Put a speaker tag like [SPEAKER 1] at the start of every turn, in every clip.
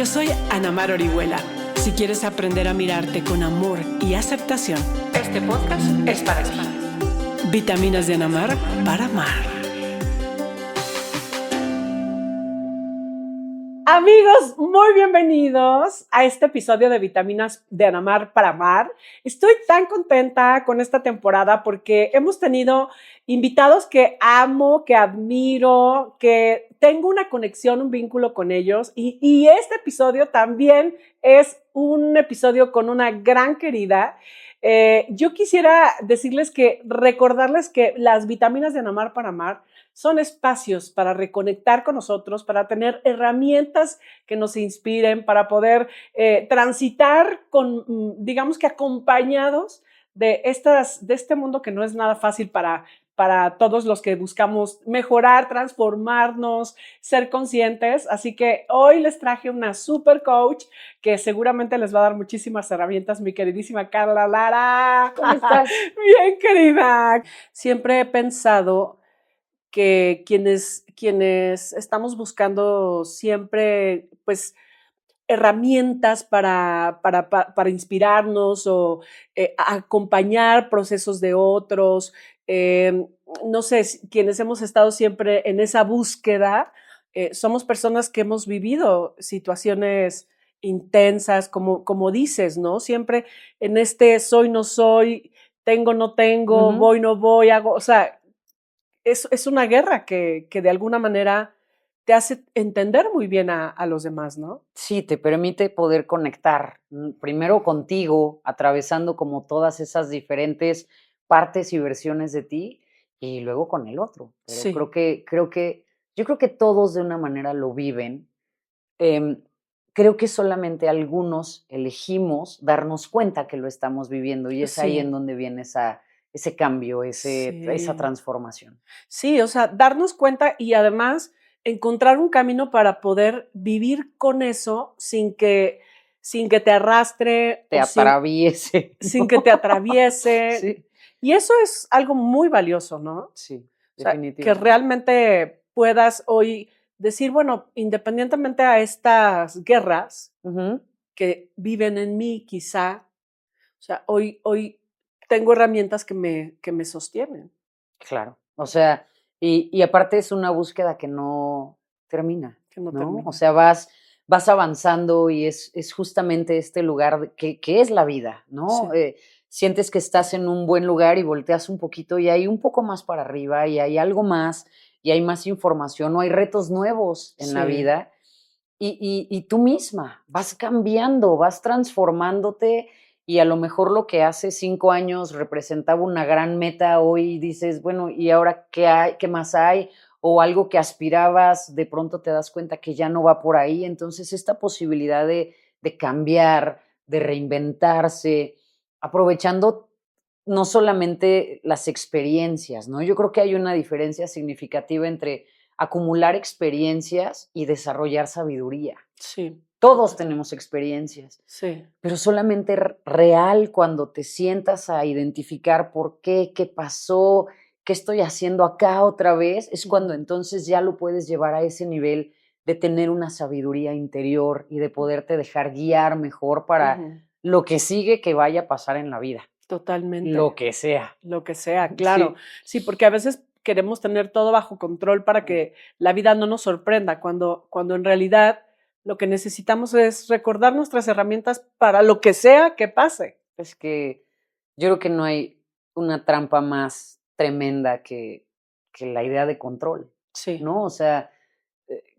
[SPEAKER 1] Yo soy Ana Mar Orihuela. Si quieres aprender a mirarte con amor y aceptación, este podcast es para ti. Vitaminas de Ana Mar para amar. Amigos, muy bienvenidos a este episodio de Vitaminas de Ana Mar para amar. Estoy tan contenta con esta temporada porque hemos tenido invitados que amo, que admiro, que tengo una conexión, un vínculo con ellos y este episodio también es un episodio con una gran querida. Yo quisiera recordarles que las vitaminas de Ana Mar para amar son espacios para reconectar con nosotros, para tener herramientas que nos inspiren, para poder transitar digamos que acompañados de este mundo que no es nada fácil para todos los que buscamos mejorar, transformarnos, ser conscientes. Así que hoy les traje una super coach que seguramente les va a dar muchísimas herramientas, mi queridísima Carla Lara.
[SPEAKER 2] ¿Cómo estás?
[SPEAKER 1] Bien, querida. Siempre he pensado que quienes estamos buscando siempre, pues, herramientas para inspirarnos o acompañar procesos de otros. No sé, quienes hemos estado siempre en esa búsqueda, somos personas que hemos vivido situaciones intensas, como dices, ¿no? Siempre en soy, no soy, tengo, no tengo, voy, no voy, hago, o sea, es una guerra que de alguna manera te hace entender muy bien a los demás, ¿no?
[SPEAKER 2] Sí, te permite poder conectar primero contigo, atravesando como todas esas diferentes partes y versiones de ti, y luego con el otro. Pero
[SPEAKER 1] Sí.
[SPEAKER 2] yo creo que todos de una manera lo viven. Creo que solamente algunos elegimos darnos cuenta que lo estamos viviendo, y es ahí en donde viene ese cambio, esa transformación.
[SPEAKER 1] Sí, o sea, darnos cuenta y además encontrar un camino para poder vivir con eso sin que te arrastre
[SPEAKER 2] Te
[SPEAKER 1] o
[SPEAKER 2] atraviese,
[SPEAKER 1] sin
[SPEAKER 2] ¿no?
[SPEAKER 1] que te atraviese.
[SPEAKER 2] Sí,
[SPEAKER 1] Y eso es algo muy valioso, ¿no?
[SPEAKER 2] sí,
[SPEAKER 1] O sea, que
[SPEAKER 2] definitivamente.
[SPEAKER 1] realmente puedas hoy decir, bueno, independientemente a estas guerras
[SPEAKER 2] Ujú.
[SPEAKER 1] que viven en mí, quizá, o sea, hoy tengo herramientas que me sostienen.
[SPEAKER 2] Claro. O sea, y aparte es una búsqueda que no termina,
[SPEAKER 1] Que no
[SPEAKER 2] ¿no? O
[SPEAKER 1] termina.
[SPEAKER 2] sea, vas avanzando y es justamente este lugar que es la vida, ¿no?
[SPEAKER 1] Sí,
[SPEAKER 2] Sientes que estás en un buen lugar y volteas un poquito y hay un poco más para arriba y hay algo más y hay más información o hay retos nuevos en la
[SPEAKER 1] sí,
[SPEAKER 2] vida y tú misma vas cambiando, vas transformándote y a lo mejor lo que hace 5 años representaba una gran meta, hoy dices, bueno, ¿y ahora qué hay? ¿Qué más hay? O algo que aspirabas, de pronto te das cuenta que ya no va por ahí. Entonces, esta posibilidad de cambiar, de reinventarse, aprovechando no solamente las experiencias, ¿no? Yo creo que hay una diferencia significativa entre acumular experiencias y desarrollar sabiduría.
[SPEAKER 1] sí,
[SPEAKER 2] Todos
[SPEAKER 1] total,
[SPEAKER 2] tenemos experiencias,
[SPEAKER 1] sí,
[SPEAKER 2] pero solamente real cuando te sientas a identificar por qué pasó, qué estoy haciendo acá otra vez, es cuando entonces ya lo puedes llevar a ese nivel de tener una sabiduría interior y de poderte dejar guiar mejor para
[SPEAKER 1] ujú,
[SPEAKER 2] lo que sigue que vaya a pasar en la vida,
[SPEAKER 1] totalmente,
[SPEAKER 2] lo que sea.
[SPEAKER 1] lo que sea, claro.
[SPEAKER 2] Sí,
[SPEAKER 1] Sí, porque a veces queremos tener todo bajo control para que la vida no nos sorprenda, cuando en realidad lo que necesitamos es recordar nuestras herramientas para lo que sea que pase.
[SPEAKER 2] es que yo creo que no hay una trampa más tremenda que la idea de control,
[SPEAKER 1] Sí,
[SPEAKER 2] ¿no? O sea,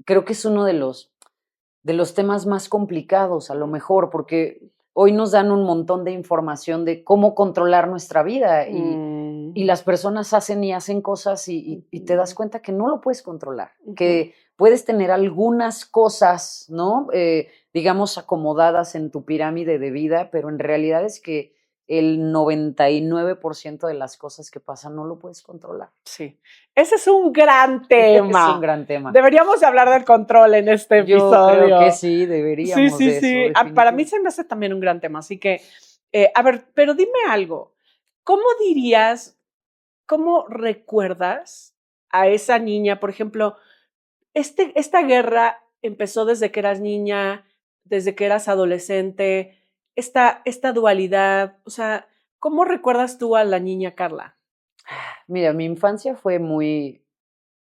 [SPEAKER 2] creo que es uno de los temas más complicados, a lo mejor, porque hoy nos dan un montón de información de cómo controlar nuestra vida y
[SPEAKER 1] mm,
[SPEAKER 2] las personas hacen y hacen cosas y te das
[SPEAKER 1] ujú,
[SPEAKER 2] cuenta que no lo puedes controlar,
[SPEAKER 1] ujú.
[SPEAKER 2] que puedes tener algunas cosas, ¿no? Digamos, acomodadas en tu pirámide de vida, pero en realidad es que el 99% de las cosas que pasan no lo puedes controlar.
[SPEAKER 1] Sí, ese es un gran
[SPEAKER 2] Es un
[SPEAKER 1] tema.
[SPEAKER 2] gran tema.
[SPEAKER 1] Deberíamos de hablar del control en este
[SPEAKER 2] Yo creo que
[SPEAKER 1] episodio.
[SPEAKER 2] sí,
[SPEAKER 1] Sí,
[SPEAKER 2] deberíamos
[SPEAKER 1] sí,
[SPEAKER 2] de eso,
[SPEAKER 1] sí. Para mí
[SPEAKER 2] definitivo.
[SPEAKER 1] se me hace también un gran tema. Así que, a ver, pero dime algo. ¿Cómo dirías, cómo recuerdas a esa niña? Por ejemplo, esta guerra empezó desde que eras niña. desde que eras adolescente, esta dualidad, o sea, ¿cómo recuerdas tú a la niña Carla?
[SPEAKER 2] Mira, mi infancia fue muy,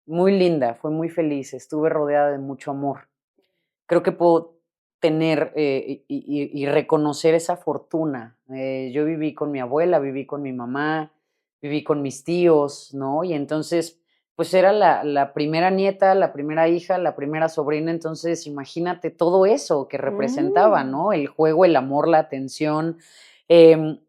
[SPEAKER 2] muy linda, fue muy feliz, estuve rodeada de mucho amor. Creo que puedo tener y reconocer esa fortuna. Yo viví con mi abuela, viví con mi mamá, viví con mis tíos, ¿no? Y entonces, pues era la primera nieta, la primera hija, la primera sobrina, entonces imagínate todo eso que representaba,
[SPEAKER 1] Mm.
[SPEAKER 2] ¿no? El juego, el amor, la atención.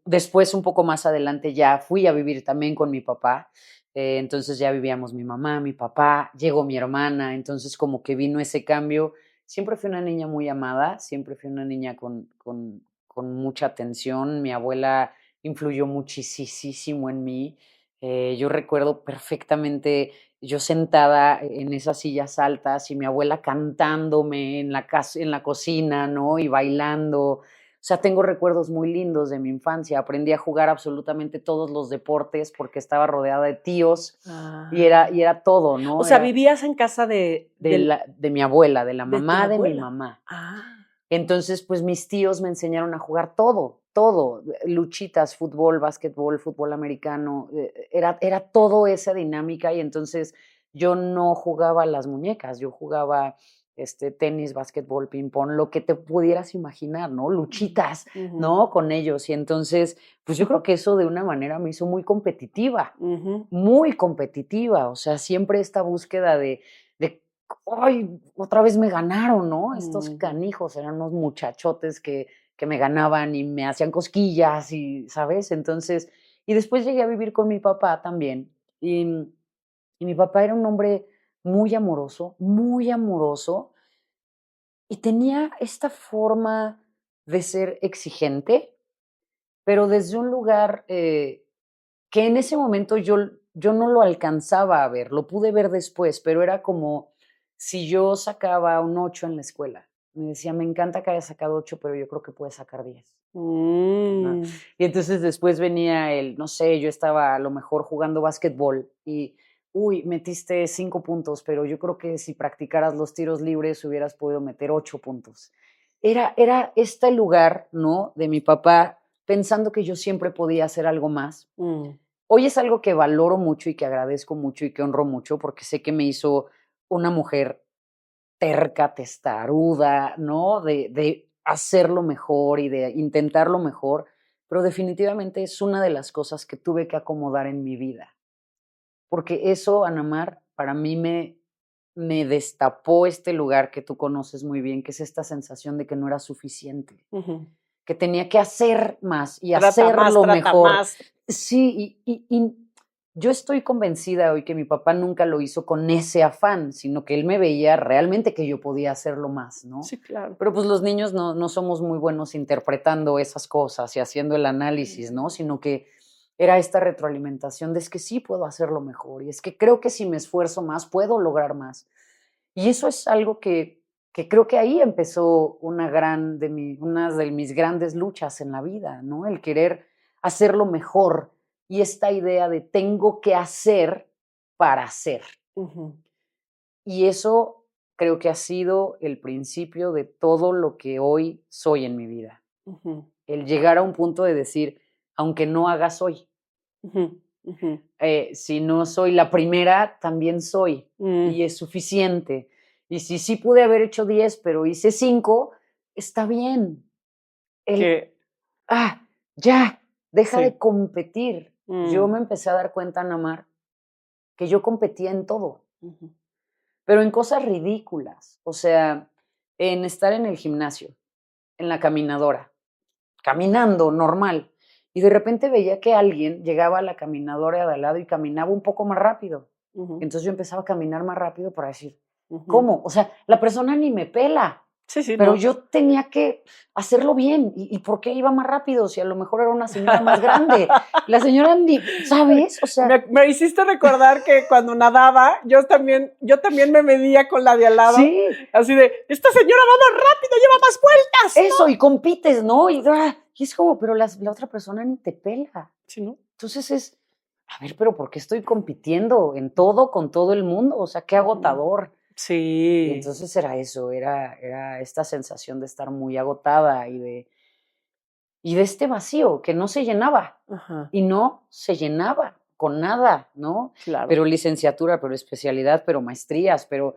[SPEAKER 2] Después, un poco más adelante, ya fui a vivir también con mi papá. Entonces ya vivíamos mi mamá, mi papá, llegó mi hermana, entonces como que vino ese cambio. Siempre fui una niña muy amada, siempre fui una niña con mucha atención. Mi abuela influyó muchisísimo en mí. Yo recuerdo perfectamente yo sentada en esas sillas altas y mi abuela cantándome en la cocina, ¿no? Y bailando. O sea, tengo recuerdos muy lindos de mi infancia. Aprendí a jugar absolutamente todos los deportes porque estaba rodeada de tíos y
[SPEAKER 1] Ah.
[SPEAKER 2] era todo,
[SPEAKER 1] O
[SPEAKER 2] ¿no?
[SPEAKER 1] sea,
[SPEAKER 2] Era
[SPEAKER 1] vivías en casa
[SPEAKER 2] de mi abuela, de la
[SPEAKER 1] de tu
[SPEAKER 2] mamá de mi
[SPEAKER 1] abuela.
[SPEAKER 2] mamá.
[SPEAKER 1] Ah.
[SPEAKER 2] Entonces, pues mis tíos me enseñaron a jugar todo, todo, luchitas, fútbol, básquetbol, fútbol americano, era todo esa dinámica y entonces yo no jugaba a las muñecas, yo jugaba tenis, básquetbol, ping pong, lo que te pudieras imaginar, ¿no? Luchitas,
[SPEAKER 1] Ujú,
[SPEAKER 2] ¿no? Con ellos. Y entonces, pues yo creo que eso de una manera me hizo
[SPEAKER 1] ujú,
[SPEAKER 2] muy competitiva, o sea, siempre esta búsqueda de ¡ay! Otra vez me ganaron, ¿no? Estos
[SPEAKER 1] ujú.
[SPEAKER 2] canijos eran unos muchachotes que me ganaban y me hacían cosquillas y, ¿sabes? Entonces, y después llegué a vivir con mi papá también, y mi papá era un hombre muy amoroso, y tenía esta forma de ser exigente, pero desde un lugar, que en ese momento yo no lo alcanzaba a ver, lo pude ver después, pero era como si yo sacaba un 8 en la escuela. Me decía: "Me encanta que hayas sacado 8, pero yo creo que puedes sacar 10", ¿no?
[SPEAKER 1] Mm.
[SPEAKER 2] Y entonces después venía el, no sé, yo estaba a lo mejor jugando básquetbol y, uy, metiste 5 puntos, pero yo creo que si practicaras los tiros libres hubieras podido meter 8 puntos. Era este lugar, ¿no?, de mi papá pensando que yo siempre podía hacer algo más.
[SPEAKER 1] Mm.
[SPEAKER 2] Hoy es algo que valoro mucho y que agradezco mucho y que honro mucho, porque sé que me hizo una mujer terca, testaruda, ¿no? De hacerlo mejor y de intentarlo mejor, pero definitivamente es una de las cosas que tuve que acomodar en mi vida, porque eso, Ana Mar, para mí me destapó este lugar que tú conoces muy bien, que es esta sensación de que no era suficiente,
[SPEAKER 1] Ujú.
[SPEAKER 2] que tenía que hacer más y
[SPEAKER 1] Trata más,
[SPEAKER 2] hacerlo
[SPEAKER 1] trata
[SPEAKER 2] mejor.
[SPEAKER 1] más.
[SPEAKER 2] Sí, y yo estoy convencida hoy que mi papá nunca lo hizo con ese afán, sino que él me veía realmente que yo podía hacerlo más, ¿no?
[SPEAKER 1] Sí, claro.
[SPEAKER 2] Pero pues los niños no somos muy buenos interpretando esas cosas y haciendo el análisis, ¿no?
[SPEAKER 1] Mm.
[SPEAKER 2] Sino que era esta retroalimentación de es que sí puedo hacerlo mejor y es que creo que si me esfuerzo más puedo lograr más. Y eso es algo que creo que ahí empezó una de mis grandes luchas en la vida, ¿no? El querer hacerlo mejor y esta idea de tengo que hacer para hacer.
[SPEAKER 1] Ujú,
[SPEAKER 2] Y eso creo que ha sido el principio de todo lo que hoy soy en mi vida.
[SPEAKER 1] ujú,
[SPEAKER 2] El llegar a un punto de decir, aunque no haga soy.
[SPEAKER 1] ujú, ujú.
[SPEAKER 2] Si no soy la primera, también soy,
[SPEAKER 1] Mm.
[SPEAKER 2] y es suficiente. Y si sí pude haber hecho 10 pero hice 5 está bien. El,
[SPEAKER 1] Que
[SPEAKER 2] ah, ya, deja de
[SPEAKER 1] sí.
[SPEAKER 2] competir. Yo
[SPEAKER 1] Mm.
[SPEAKER 2] me empecé a dar cuenta, Namar, que yo competía en todo,
[SPEAKER 1] Ujú,
[SPEAKER 2] pero en cosas ridículas. O sea, en estar en el gimnasio, en la caminadora, caminando normal. Y de repente veía que alguien llegaba a la caminadora de al lado y caminaba un poco más rápido.
[SPEAKER 1] ujú,
[SPEAKER 2] Entonces yo empezaba a caminar más rápido para decir,
[SPEAKER 1] ujú.
[SPEAKER 2] ¿cómo? O sea, la persona ni me pela,
[SPEAKER 1] Sí, sí,
[SPEAKER 2] pero
[SPEAKER 1] no.
[SPEAKER 2] yo tenía que hacerlo bien. ¿Y por qué iba más rápido? Si a lo mejor era una señora más grande. La señora, ¿sabes? O sea,
[SPEAKER 1] Me hiciste recordar que cuando nadaba, yo también me medía con la de al lado,
[SPEAKER 2] sí,
[SPEAKER 1] así de, esta señora va más rápido, lleva más vueltas,
[SPEAKER 2] eso, y compites, ¿no? Y es como, pero la otra persona ni te pela.
[SPEAKER 1] ¿sí, no?
[SPEAKER 2] Entonces a ver, pero ¿por qué estoy compitiendo en todo con todo el mundo? O sea, qué
[SPEAKER 1] Ujú.
[SPEAKER 2] agotador.
[SPEAKER 1] Sí.
[SPEAKER 2] Y entonces era eso, era esta sensación de estar muy agotada y de este vacío que no se llenaba.
[SPEAKER 1] Ajá,
[SPEAKER 2] Y no se llenaba con nada, ¿no?
[SPEAKER 1] claro.
[SPEAKER 2] Pero licenciatura, pero especialidad, pero maestrías, pero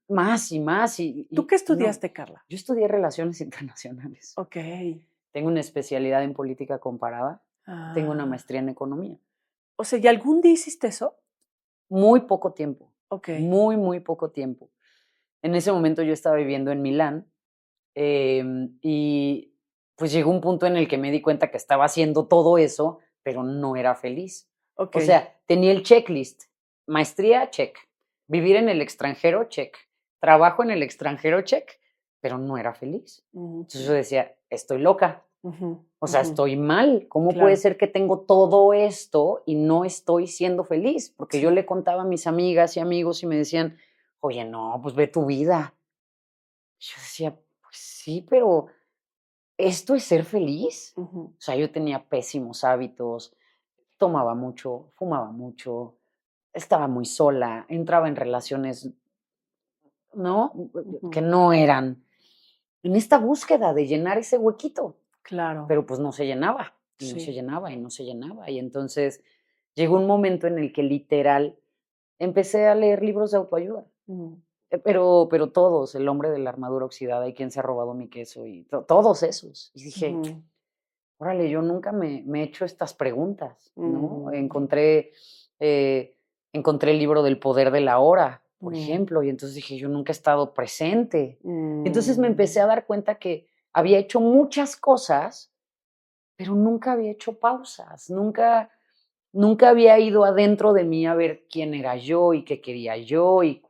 [SPEAKER 2] más y más.
[SPEAKER 1] ¿Tú qué
[SPEAKER 2] No.
[SPEAKER 1] estudiaste, Carla?
[SPEAKER 2] Yo estudié Relaciones Internacionales.
[SPEAKER 1] Ok.
[SPEAKER 2] Tengo una especialidad en política comparada. Tengo una
[SPEAKER 1] Ah,
[SPEAKER 2] maestría en economía.
[SPEAKER 1] o sea, ¿y algún día hiciste eso?
[SPEAKER 2] Muy poco tiempo,
[SPEAKER 1] Ok.
[SPEAKER 2] muy, muy poco tiempo. En ese momento yo estaba viviendo en Milán y pues llegó un punto en el que me di cuenta que estaba haciendo todo eso, pero no era feliz.
[SPEAKER 1] Ok.
[SPEAKER 2] O sea, tenía el checklist. Maestría, check. Vivir en el extranjero, check. Trabajo en el extranjero, check. Pero no era feliz. Entonces yo decía, estoy loca.
[SPEAKER 1] Ujú,
[SPEAKER 2] O sea,
[SPEAKER 1] ujú.
[SPEAKER 2] estoy mal. ¿Cómo puede
[SPEAKER 1] Claro.
[SPEAKER 2] ser que tengo todo esto y no estoy siendo feliz? Porque yo
[SPEAKER 1] Sí.
[SPEAKER 2] le contaba a mis amigas y amigos y me decían, oye, no, pues ve tu vida. Yo decía, pues sí, pero ¿esto es ser feliz?
[SPEAKER 1] Ujú.
[SPEAKER 2] O sea, yo tenía pésimos hábitos, tomaba mucho, fumaba mucho, estaba muy sola, entraba en relaciones, ¿no? Que
[SPEAKER 1] Ujú.
[SPEAKER 2] no eran. En esta búsqueda de llenar ese huequito,
[SPEAKER 1] Claro.
[SPEAKER 2] pero pues no se llenaba, y no se
[SPEAKER 1] Sí.
[SPEAKER 2] llenaba, y no se llenaba. Y entonces llegó un momento en el que literal empecé a leer libros de autoayuda.
[SPEAKER 1] Ujú.
[SPEAKER 2] Pero todos, El hombre de la armadura oxidada y quién se ha robado mi queso y todos esos. Y dije,
[SPEAKER 1] Ujú.
[SPEAKER 2] órale, yo nunca me he hecho estas preguntas, ¿no?
[SPEAKER 1] Mm.
[SPEAKER 2] Encontré el libro del poder de la hora, por
[SPEAKER 1] Mm.
[SPEAKER 2] ejemplo, y entonces dije, yo nunca he estado presente. Entonces me
[SPEAKER 1] Mm.
[SPEAKER 2] empecé a dar cuenta que había hecho muchas cosas, pero nunca había hecho pausas, nunca había ido adentro de mí a ver quién era yo y qué quería yo y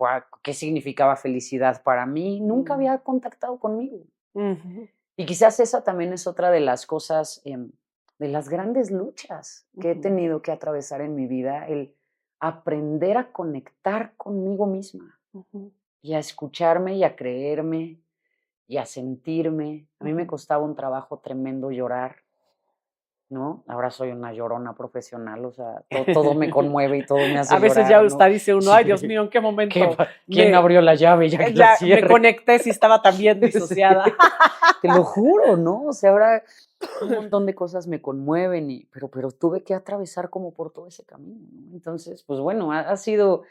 [SPEAKER 2] qué significaba felicidad para mí. Nunca
[SPEAKER 1] Mm.
[SPEAKER 2] había contactado conmigo.
[SPEAKER 1] Ujú.
[SPEAKER 2] Y quizás esa también es otra de las cosas, de las grandes luchas que he
[SPEAKER 1] Ujú.
[SPEAKER 2] tenido que atravesar en mi vida, el aprender a conectar conmigo misma
[SPEAKER 1] Ujú.
[SPEAKER 2] y a escucharme y a creerme y a sentirme. A mí me
[SPEAKER 1] Ujú.
[SPEAKER 2] costaba un trabajo tremendo llorar, ¿no? Ahora soy una llorona profesional, o sea, todo me conmueve y todo me
[SPEAKER 1] A
[SPEAKER 2] hace
[SPEAKER 1] veces ya
[SPEAKER 2] llorar, ¿no?
[SPEAKER 1] está, dice uno, ay, Dios
[SPEAKER 2] Sí.
[SPEAKER 1] mío, ¿en qué momento
[SPEAKER 2] ¿Quién
[SPEAKER 1] me,
[SPEAKER 2] abrió la llave ya que la
[SPEAKER 1] ya me
[SPEAKER 2] cierre?
[SPEAKER 1] conecté si estaba también disociada?
[SPEAKER 2] Sí, te lo juro, ¿no? O sea, ahora un montón de cosas me conmueven, pero tuve que atravesar como por todo ese camino, ¿no? Entonces, pues bueno, ha sido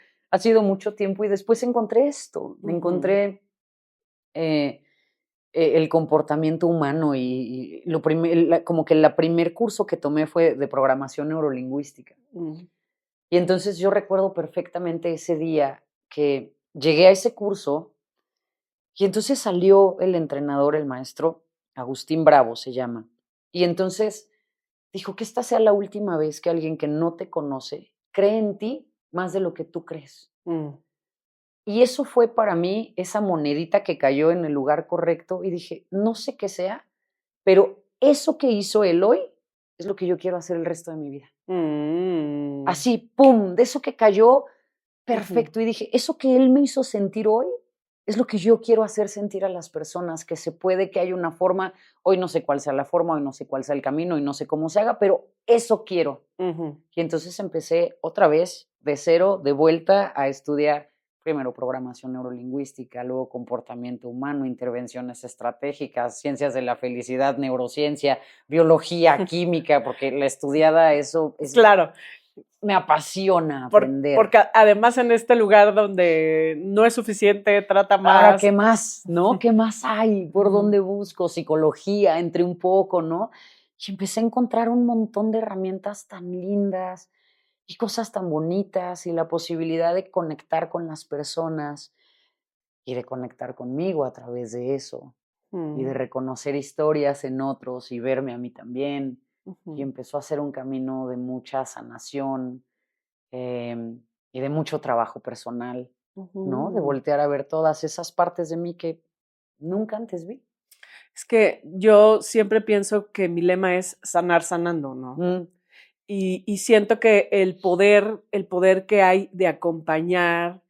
[SPEAKER 2] mucho tiempo y después encontré esto,
[SPEAKER 1] Ujú.
[SPEAKER 2] encontré eh, el comportamiento humano y como que el primer curso que tomé fue de programación neurolingüística.
[SPEAKER 1] Mm.
[SPEAKER 2] Y entonces yo recuerdo perfectamente ese día que llegué a ese curso y entonces salió el entrenador, el maestro, Agustín Bravo se llama. Y entonces dijo que esta sea la última vez que alguien que no te conoce cree en ti más de lo que tú crees.
[SPEAKER 1] Mm.
[SPEAKER 2] Y eso fue para mí esa monedita que cayó en el lugar correcto y dije, no sé qué sea, pero eso que hizo él hoy es lo que yo quiero hacer el resto de mi vida.
[SPEAKER 1] Mm.
[SPEAKER 2] Así, pum, de eso que cayó,
[SPEAKER 1] Ujú.
[SPEAKER 2] perfecto. Y dije, eso que él me hizo sentir hoy es lo que yo quiero hacer sentir a las personas, que se puede, que hay una forma, hoy no sé cuál sea la forma, hoy no sé cuál sea el camino, y no sé cómo se haga, pero eso quiero.
[SPEAKER 1] Ujú.
[SPEAKER 2] Y entonces empecé otra vez de cero, de vuelta a estudiar primero programación neurolingüística, luego comportamiento humano, intervenciones estratégicas, ciencias de la felicidad, neurociencia, biología, química, porque la estudiada eso
[SPEAKER 1] Claro,
[SPEAKER 2] me apasiona aprender.
[SPEAKER 1] porque además en este lugar donde no es suficiente, trata
[SPEAKER 2] Ahora, ¿qué
[SPEAKER 1] más.
[SPEAKER 2] más? ¿No? ¿Qué más hay? ¿Por
[SPEAKER 1] Ujú.
[SPEAKER 2] dónde busco? Psicología, entre un poco, ¿no? Y empecé a encontrar un montón de herramientas tan lindas y cosas tan bonitas y la posibilidad de conectar con las personas y de conectar conmigo a través de eso y de
[SPEAKER 1] Mm.
[SPEAKER 2] reconocer historias en otros y verme a mí también. Y
[SPEAKER 1] Ujú.
[SPEAKER 2] empezó a ser un camino de mucha sanación, y de mucho trabajo personal, ¿no? De
[SPEAKER 1] Ujú.
[SPEAKER 2] voltear a ver todas esas partes de mí que nunca antes vi.
[SPEAKER 1] Es que yo siempre pienso que mi lema es sanar sanando, ¿no?
[SPEAKER 2] Mm,
[SPEAKER 1] Y siento que el poder que hay de acompañar,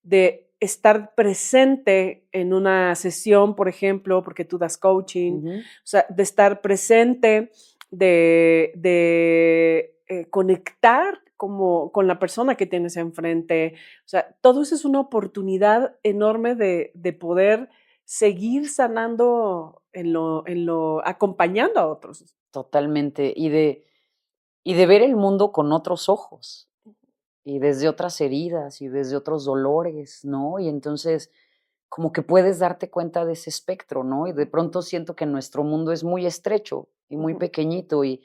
[SPEAKER 1] de estar presente en una sesión, por ejemplo, porque tú das coaching,
[SPEAKER 2] ujú,
[SPEAKER 1] o sea, de estar presente, de conectar como con la persona que tienes enfrente. O sea, todo eso es una oportunidad enorme de poder seguir sanando acompañando a otros.
[SPEAKER 2] Totalmente. Y de ver el mundo con otros ojos, y desde otras heridas, y desde otros dolores, ¿no? Y entonces, como que puedes darte cuenta de ese espectro, ¿no? Y de pronto siento que nuestro mundo es muy estrecho y muy
[SPEAKER 1] Ujú,
[SPEAKER 2] pequeñito, y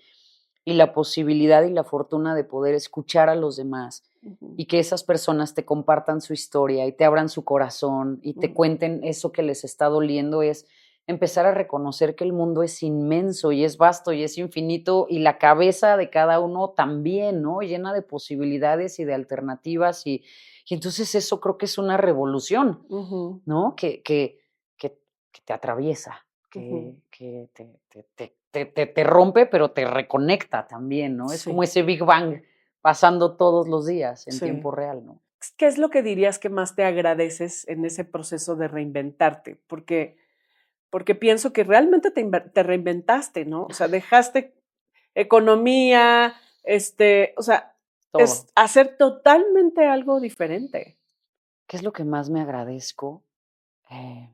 [SPEAKER 2] la posibilidad y la fortuna de poder escuchar a los demás
[SPEAKER 1] ujú,
[SPEAKER 2] y que esas personas te compartan su historia y te abran su corazón y te
[SPEAKER 1] ujú,
[SPEAKER 2] cuenten eso que les está doliendo, es empezar a reconocer que el mundo es inmenso y es vasto y es infinito, y la cabeza de cada uno también, ¿no? Llena de posibilidades y de alternativas, y entonces eso creo que es una revolución,
[SPEAKER 1] ujú,
[SPEAKER 2] ¿no? Que te atraviesa,
[SPEAKER 1] ujú.
[SPEAKER 2] que te rompe, pero te reconecta también, ¿no? Es como
[SPEAKER 1] Sí,
[SPEAKER 2] ese Big Bang pasando todos los días en
[SPEAKER 1] sí.
[SPEAKER 2] tiempo real, ¿no?
[SPEAKER 1] ¿Qué es lo que dirías que más te agradeces en ese proceso de reinventarte? Porque pienso que realmente te reinventaste, ¿no? O sea, dejaste economía, o sea, es
[SPEAKER 2] Todo.
[SPEAKER 1] hacer totalmente algo diferente.
[SPEAKER 2] ¿Qué es lo que más me agradezco? Eh,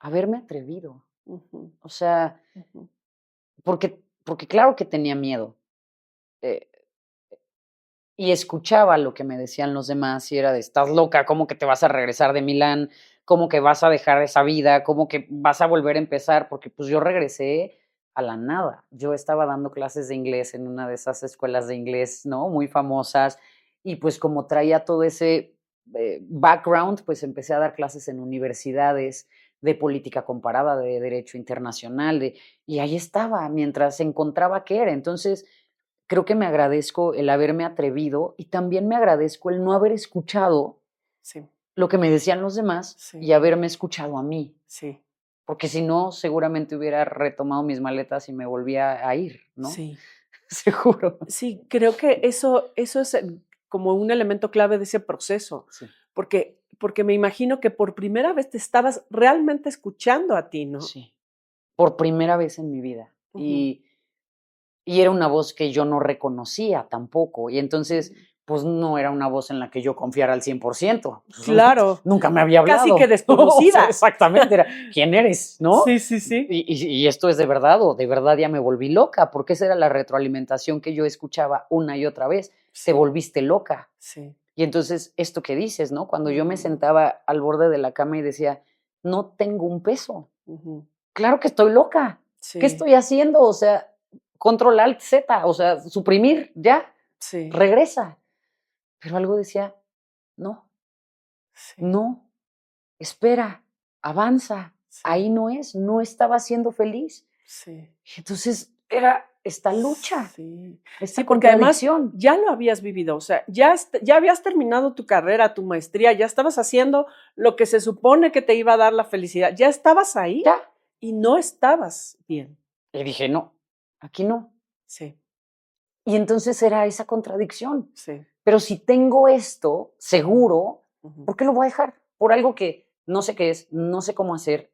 [SPEAKER 2] Haberme atrevido.
[SPEAKER 1] Ujú,
[SPEAKER 2] O sea,
[SPEAKER 1] ujú,
[SPEAKER 2] porque claro que tenía miedo, eh, y escuchaba lo que me decían los demás, y era de: "Estás loca, ¿cómo que te vas a regresar de Milán? ¿Cómo que vas a dejar esa vida? ¿Cómo que vas a volver a empezar?". Porque, pues, yo regresé a la nada. Yo estaba dando clases de inglés en una de esas escuelas de inglés, ¿no?, muy famosas, y, pues, como traía todo ese, background, pues, empecé a dar clases en universidades de política comparada, de derecho internacional, y ahí estaba, mientras encontraba qué era. Entonces, creo que me agradezco el haberme atrevido, y también me agradezco el no haber escuchado
[SPEAKER 1] sí,
[SPEAKER 2] lo que me decían los demás
[SPEAKER 1] sí,
[SPEAKER 2] y haberme escuchado a mí,
[SPEAKER 1] sí,
[SPEAKER 2] porque si no, seguramente hubiera retomado mis maletas y me volvía a ir, ¿no?
[SPEAKER 1] sí.
[SPEAKER 2] Seguro.
[SPEAKER 1] Sí, creo que eso es como un elemento clave de ese proceso,
[SPEAKER 2] Sí,
[SPEAKER 1] porque me imagino que por primera vez te estabas realmente escuchando a ti, ¿no?
[SPEAKER 2] sí, por primera vez en mi vida.
[SPEAKER 1] Ujú,
[SPEAKER 2] Y era una voz que yo no reconocía tampoco, y entonces,
[SPEAKER 1] ujú.
[SPEAKER 2] pues, no era una voz en la que yo confiara al 100%, pues,
[SPEAKER 1] Claro,
[SPEAKER 2] nunca me había
[SPEAKER 1] casi que
[SPEAKER 2] hablado, o sea,
[SPEAKER 1] desconocida.
[SPEAKER 2] exactamente, era: "¿Quién eres?", ¿no?
[SPEAKER 1] Sí, sí, sí.
[SPEAKER 2] Y esto es de verdad, o de verdad ya me volví loca, porque esa era la retroalimentación que yo escuchaba una y otra vez: "Te
[SPEAKER 1] Sí,
[SPEAKER 2] volviste loca".
[SPEAKER 1] sí.
[SPEAKER 2] Y entonces, esto que dices, ¿no? Cuando yo me
[SPEAKER 1] Ujú,
[SPEAKER 2] sentaba al borde de la cama y decía: "No tengo un peso,
[SPEAKER 1] ujú.
[SPEAKER 2] claro que estoy loca, ¿qué
[SPEAKER 1] Sí,
[SPEAKER 2] estoy haciendo?". O sea, control alt Z, o sea, suprimir, ya,
[SPEAKER 1] sí,
[SPEAKER 2] regresa. Pero algo decía: "No,
[SPEAKER 1] sí,
[SPEAKER 2] no, espera, avanza,
[SPEAKER 1] sí,
[SPEAKER 2] ahí no es, no estaba siendo feliz".
[SPEAKER 1] sí.
[SPEAKER 2] Y entonces era esta lucha,
[SPEAKER 1] Sí, sí,
[SPEAKER 2] esta
[SPEAKER 1] porque además
[SPEAKER 2] contradicción.
[SPEAKER 1] ya lo habías vivido, o sea, ya habías terminado tu carrera, tu maestría, ya estabas haciendo lo que se supone que te iba a dar la felicidad, ya estabas ahí
[SPEAKER 2] Ya.
[SPEAKER 1] y no estabas bien.
[SPEAKER 2] Y dije: "No, aquí no".
[SPEAKER 1] Sí,
[SPEAKER 2] Y entonces era esa contradicción.
[SPEAKER 1] sí,
[SPEAKER 2] Pero si tengo esto
[SPEAKER 1] ujú,
[SPEAKER 2] seguro,
[SPEAKER 1] ujú,
[SPEAKER 2] ¿por qué lo voy a dejar? Por algo que no sé qué es, no sé cómo hacer,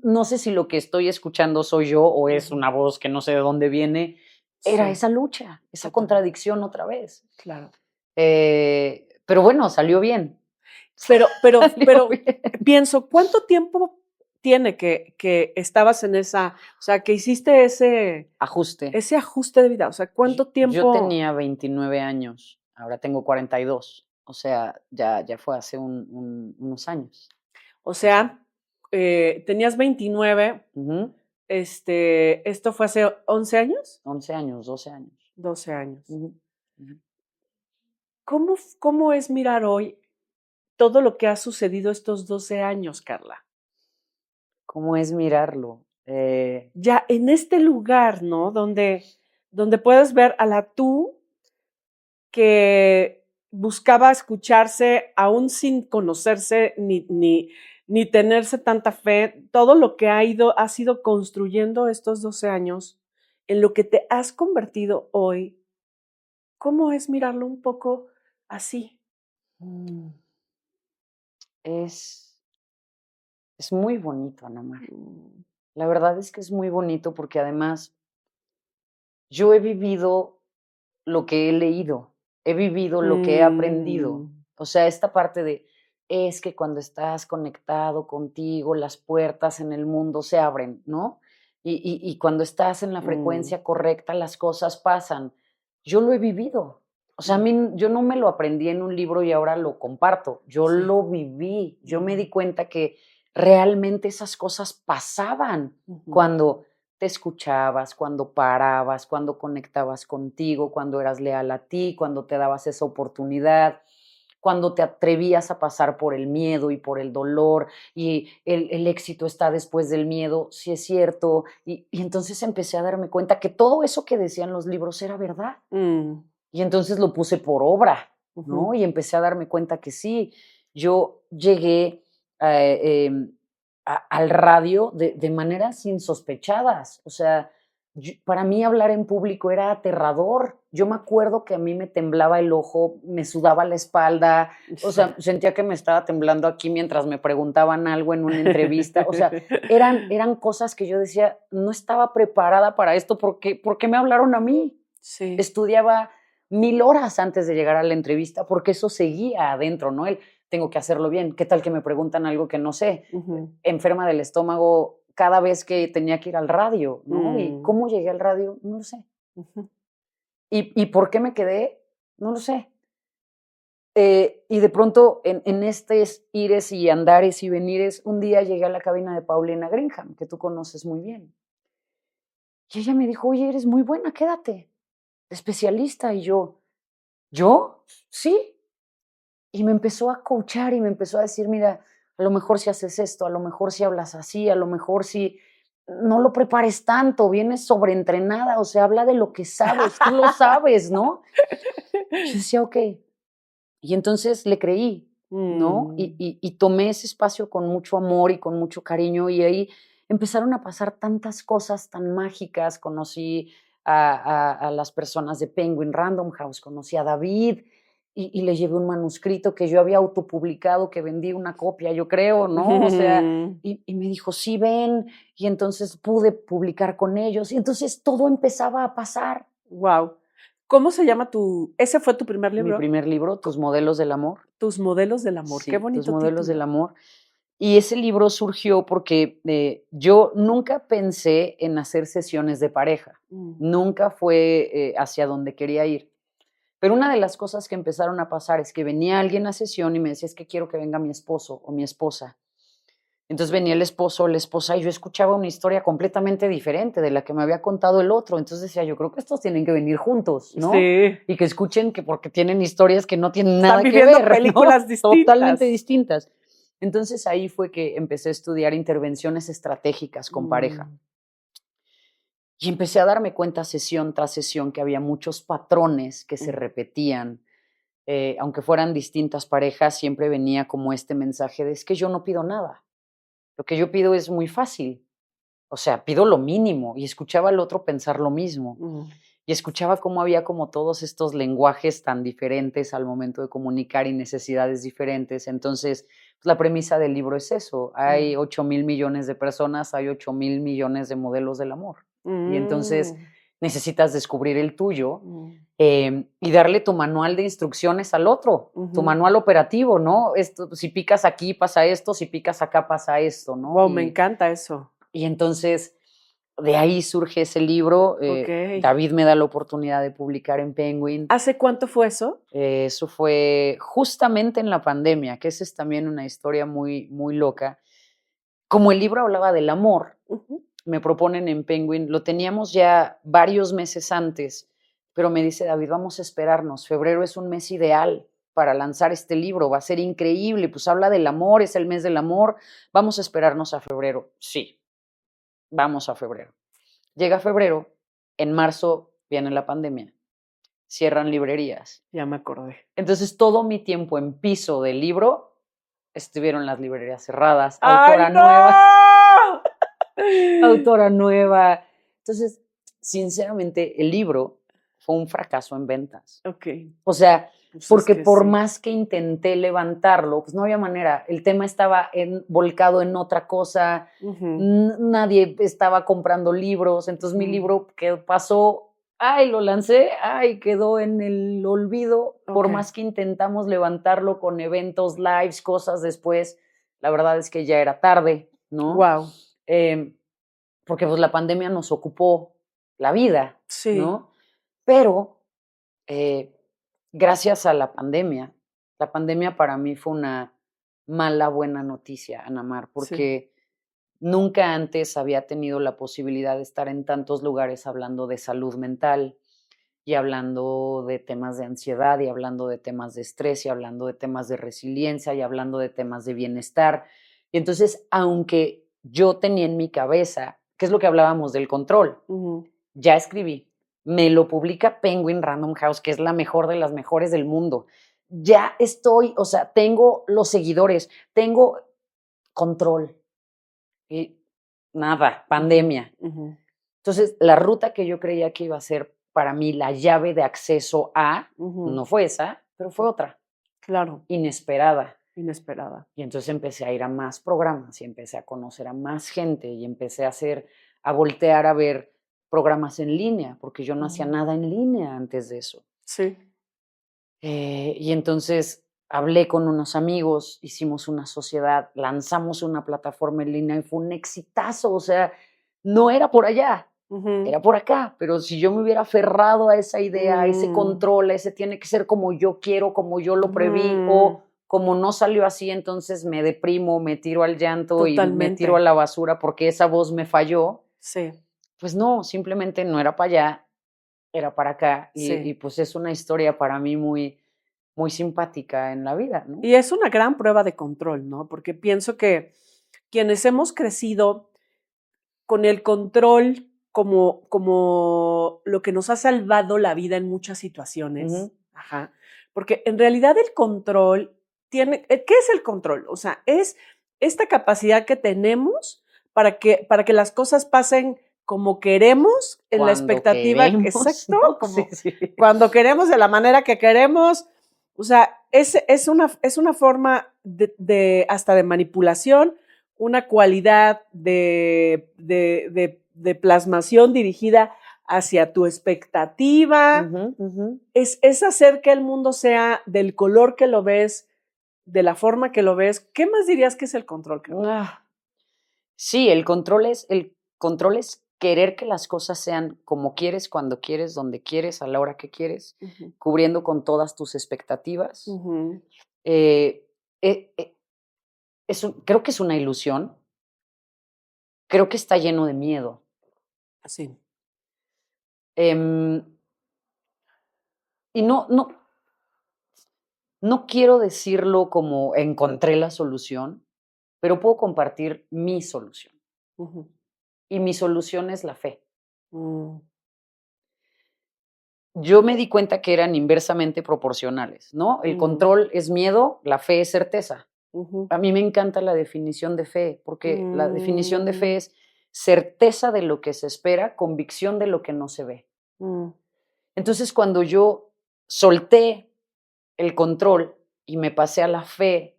[SPEAKER 2] no sé si lo que estoy escuchando soy yo o es
[SPEAKER 1] ujú.
[SPEAKER 2] una voz que no sé de dónde viene. Era
[SPEAKER 1] Sí,
[SPEAKER 2] esa lucha, esa
[SPEAKER 1] totalmente,
[SPEAKER 2] contradicción otra vez.
[SPEAKER 1] claro.
[SPEAKER 2] Pero bueno, salió bien, salió
[SPEAKER 1] Pero
[SPEAKER 2] bien.
[SPEAKER 1] pienso, ¿cuánto tiempo tiene que estabas en esa, o sea, que hiciste
[SPEAKER 2] Ajuste.
[SPEAKER 1] ese ajuste de vida? O sea, ¿cuánto
[SPEAKER 2] Yo
[SPEAKER 1] tiempo?
[SPEAKER 2] tenía 29 años, ahora tengo 42, o sea, ya fue hace unos años.
[SPEAKER 1] O
[SPEAKER 2] Ujú.
[SPEAKER 1] sea, tenías 29,
[SPEAKER 2] Ujú.
[SPEAKER 1] ¿esto fue hace 11 años?
[SPEAKER 2] 11 años, 12 años.
[SPEAKER 1] 12 años.
[SPEAKER 2] Ujú, ujú.
[SPEAKER 1] ¿Cómo es mirar hoy todo lo que ha sucedido estos 12 años, Carla?
[SPEAKER 2] ¿Cómo es mirarlo?
[SPEAKER 1] Ya en este lugar, ¿no? Donde puedes ver a la tú que buscaba escucharse aún sin conocerse ni tenerse tanta fe, todo lo que has ido construyendo estos 12 años, en lo que te has convertido hoy. ¿Cómo es mirarlo un poco así?
[SPEAKER 2] Mm, es, es muy bonito, Ana Mar.
[SPEAKER 1] Mm,
[SPEAKER 2] La verdad es que es muy bonito porque además yo he vivido lo que he leído, he vivido lo que he aprendido. O sea, esta parte de, es que cuando estás conectado contigo, las puertas en el mundo se abren, ¿no? Y cuando estás en la frecuencia correcta, las cosas pasan. Yo lo he vivido. O sea, a mí, yo no me lo aprendí en un libro y ahora lo comparto. Yo lo viví. Yo me di cuenta que realmente esas cosas pasaban cuando te escuchabas, cuando parabas, cuando conectabas contigo, cuando eras leal a ti, cuando te dabas esa oportunidad, cuando te atrevías a pasar por el miedo y por el dolor, y el éxito está después del miedo, sí es cierto. Y entonces empecé a darme cuenta que todo eso que decían los libros era verdad. Y entonces lo puse por obra, ¿no? Y empecé a darme cuenta que sí. Yo llegué al radio de maneras insospechadas. O sea, para mí hablar en público era aterrador. Yo me acuerdo que a mí me temblaba el ojo, me sudaba la espalda, o sea, sentía que me estaba temblando aquí mientras me preguntaban algo en una entrevista. O sea, eran cosas que yo decía, no estaba preparada para esto, ¿por qué me hablaron a mí?
[SPEAKER 1] Sí.
[SPEAKER 2] Estudiaba 1000 horas antes de llegar a la entrevista porque eso seguía adentro, ¿no? Tengo que hacerlo bien. ¿Qué tal que me preguntan algo que no sé? Enferma del estómago cada vez que tenía que ir al radio, ¿no? ¿Y cómo llegué al radio? No lo sé. ¿Y por qué me quedé? No lo sé. Y de pronto, en estos ires y andares y venires, un día llegué a la cabina de Paulina Greenham, que tú conoces muy bien. Y ella me dijo, oye, eres muy buena, quédate, especialista. Y yo, ¿yo? Sí. Y me empezó a coachar y me empezó a decir, mira, a lo mejor si haces esto, a lo mejor si hablas así, a lo mejor si no lo prepares tanto, vienes sobreentrenada, o sea, habla de lo que sabes, tú lo sabes, ¿no? Yo decía, ok. Y entonces le creí, ¿no? Y tomé ese espacio con mucho amor y con mucho cariño, y ahí empezaron a pasar tantas cosas tan mágicas. Conocí a las personas de Penguin Random House, conocí a David, y le llevé un manuscrito que yo había autopublicado, que vendí una copia, yo creo, ¿no? O sea, y me dijo, sí, ven, y entonces pude publicar con ellos, y entonces todo empezaba a pasar.
[SPEAKER 1] Wow. ¿Cómo se llama ese fue tu primer libro?
[SPEAKER 2] Mi primer libro, Tus modelos del amor.
[SPEAKER 1] Tus modelos del amor,
[SPEAKER 2] Sí,
[SPEAKER 1] qué bonito
[SPEAKER 2] Tus modelos
[SPEAKER 1] título.
[SPEAKER 2] del amor. Y ese libro surgió porque yo nunca pensé en hacer sesiones de pareja. Nunca fue hacia donde quería ir. Pero una de las cosas que empezaron a pasar es que venía alguien a sesión y me decía, es que quiero que venga mi esposo o mi esposa. Entonces venía el esposo o la esposa y yo escuchaba una historia completamente diferente de la que me había contado el otro. Entonces decía, yo creo que estos tienen que venir juntos, ¿no?
[SPEAKER 1] Sí.
[SPEAKER 2] Y que escuchen que porque tienen historias que no tienen nada que ver.
[SPEAKER 1] Están viviendo películas distintas.
[SPEAKER 2] Totalmente distintas. Entonces ahí fue que empecé a estudiar intervenciones estratégicas con pareja. Y empecé a darme cuenta sesión tras sesión que había muchos patrones que se repetían. Aunque fueran distintas parejas, siempre venía como este mensaje de, es que yo no pido nada. Lo que yo pido es muy fácil. O sea, pido lo mínimo. Y escuchaba al otro pensar lo mismo. Y escuchaba cómo había como todos estos lenguajes tan diferentes al momento de comunicar y necesidades diferentes. Entonces, la premisa del libro es eso. Hay 8,000 millones de personas, hay 8,000 millones de modelos del amor. Y entonces necesitas descubrir el tuyo y darle tu manual de instrucciones al otro, tu manual operativo, ¿no? Si picas aquí pasa esto, si picas acá pasa esto, ¿no?
[SPEAKER 1] Wow, me encanta eso.
[SPEAKER 2] Y entonces de ahí surge ese libro. David me da la oportunidad de publicar en Penguin.
[SPEAKER 1] ¿Hace cuánto fue eso?
[SPEAKER 2] Eso fue justamente en la pandemia, que esa es también una historia muy, muy loca. Como el libro hablaba del amor, me proponen en Penguin, lo teníamos ya varios meses antes, pero me dice David, vamos a esperarnos, febrero es un mes ideal para lanzar este libro, va a ser increíble, pues habla del amor, es el mes del amor, vamos a esperarnos a febrero. Sí, vamos a febrero. Llega febrero, en marzo viene la pandemia, cierran librerías.
[SPEAKER 1] Ya me acordé.
[SPEAKER 2] Entonces todo mi tiempo en piso del libro estuvieron las librerías cerradas,
[SPEAKER 1] autora
[SPEAKER 2] nueva. Entonces, sinceramente, el libro fue un fracaso en ventas. O sea, pues porque por más que intenté levantarlo, pues no había manera. El tema estaba volcado en otra cosa. Nadie estaba comprando libros. Entonces, mi libro pasó ay, lo lancé, ay, quedó en el olvido, por
[SPEAKER 1] Ok.
[SPEAKER 2] más que intentamos levantarlo con eventos, lives, cosas después, la verdad es que ya era tarde, ¿no?
[SPEAKER 1] Wow.
[SPEAKER 2] Porque pues la pandemia nos ocupó la vida,
[SPEAKER 1] Sí.
[SPEAKER 2] ¿no? Pero gracias a la pandemia para mí fue una mala, buena noticia, Ana Mar,
[SPEAKER 1] Sí.
[SPEAKER 2] porque nunca antes había tenido la posibilidad de estar en tantos lugares hablando de salud mental y hablando de temas de ansiedad y hablando de temas de estrés y hablando de temas de resiliencia y hablando de temas de bienestar. Y entonces, aunque yo tenía en mi cabeza, ¿qué es lo que hablábamos del control?
[SPEAKER 1] Ujú.
[SPEAKER 2] Ya escribí, me lo publica Penguin Random House, que es la mejor de las mejores del mundo. Ya estoy, o sea, tengo los seguidores, tengo control. Y nada,
[SPEAKER 1] Ujú.
[SPEAKER 2] pandemia.
[SPEAKER 1] Ujú.
[SPEAKER 2] Entonces, la ruta que yo creía que iba a ser para mí la llave de acceso a,
[SPEAKER 1] Ujú.
[SPEAKER 2] no fue esa, pero fue otra,
[SPEAKER 1] Claro.
[SPEAKER 2] inesperada.
[SPEAKER 1] Inesperada.
[SPEAKER 2] Y entonces empecé a ir a más programas y empecé a conocer a más gente y empecé a hacer, a voltear a ver programas en línea, porque yo no hacía
[SPEAKER 1] Ujú.
[SPEAKER 2] nada en línea antes de eso.
[SPEAKER 1] Sí.
[SPEAKER 2] Y entonces hablé con unos amigos, hicimos una sociedad, lanzamos una plataforma en línea y fue un exitazo. O sea, no era por allá,
[SPEAKER 1] Ujú.
[SPEAKER 2] era por acá, pero si yo me hubiera aferrado a esa idea, a ese
[SPEAKER 1] Mm.
[SPEAKER 2] control, a ese tiene que ser como yo quiero, como yo lo preví,
[SPEAKER 1] Mm.
[SPEAKER 2] o como no salió así, entonces me deprimo, me tiro al llanto y me tiro a
[SPEAKER 1] Totalmente.
[SPEAKER 2] la basura porque esa voz me falló,
[SPEAKER 1] Sí.
[SPEAKER 2] pues no, simplemente no era para allá, era para acá y
[SPEAKER 1] Sí.
[SPEAKER 2] pues es una historia para mí muy, muy simpática en la vida, ¿no?
[SPEAKER 1] Y es una gran prueba de control, ¿no? Porque pienso que quienes hemos crecido con el control como lo que nos ha salvado la vida en muchas situaciones.
[SPEAKER 2] Ujú.
[SPEAKER 1] Ajá. Porque en realidad el control tiene, ¿qué es el control? O sea, es esta capacidad que tenemos para que las cosas pasen como queremos, en la
[SPEAKER 2] Cuando
[SPEAKER 1] expectativa,
[SPEAKER 2] queremos,
[SPEAKER 1] exacto,
[SPEAKER 2] ¿no? Sí,
[SPEAKER 1] como
[SPEAKER 2] sí.
[SPEAKER 1] cuando queremos, de la manera que queremos. O sea, es una forma hasta de manipulación, una cualidad de plasmación dirigida hacia tu expectativa,
[SPEAKER 2] Ujú, ujú.
[SPEAKER 1] es hacer que el mundo sea del color que lo ves, de la forma que lo ves. ¿Qué más dirías que es el control, Carol?
[SPEAKER 2] Ah, sí, el control es querer que las cosas sean como quieres, cuando quieres, donde quieres, a la hora que quieres,
[SPEAKER 1] Ujú,
[SPEAKER 2] cubriendo con todas tus expectativas.
[SPEAKER 1] ujú,
[SPEAKER 2] Eh, creo que es una ilusión, creo que está lleno de miedo.
[SPEAKER 1] sí.
[SPEAKER 2] Em, y no quiero decirlo como encontré la solución, pero puedo compartir mi solución.
[SPEAKER 1] Ujú,
[SPEAKER 2] Y mi solución es la fe.
[SPEAKER 1] mm,
[SPEAKER 2] Yo me di cuenta que eran inversamente proporcionales, ¿no? El
[SPEAKER 1] mm,
[SPEAKER 2] control es miedo, la fe es certeza.
[SPEAKER 1] ujú,
[SPEAKER 2] A mí me encanta la definición de fe, porque la definición de fe
[SPEAKER 1] mm,
[SPEAKER 2] es certeza de lo que se espera, convicción de lo que no se ve.
[SPEAKER 1] mm,
[SPEAKER 2] Entonces, cuando yo solté el control y me pasé a la fe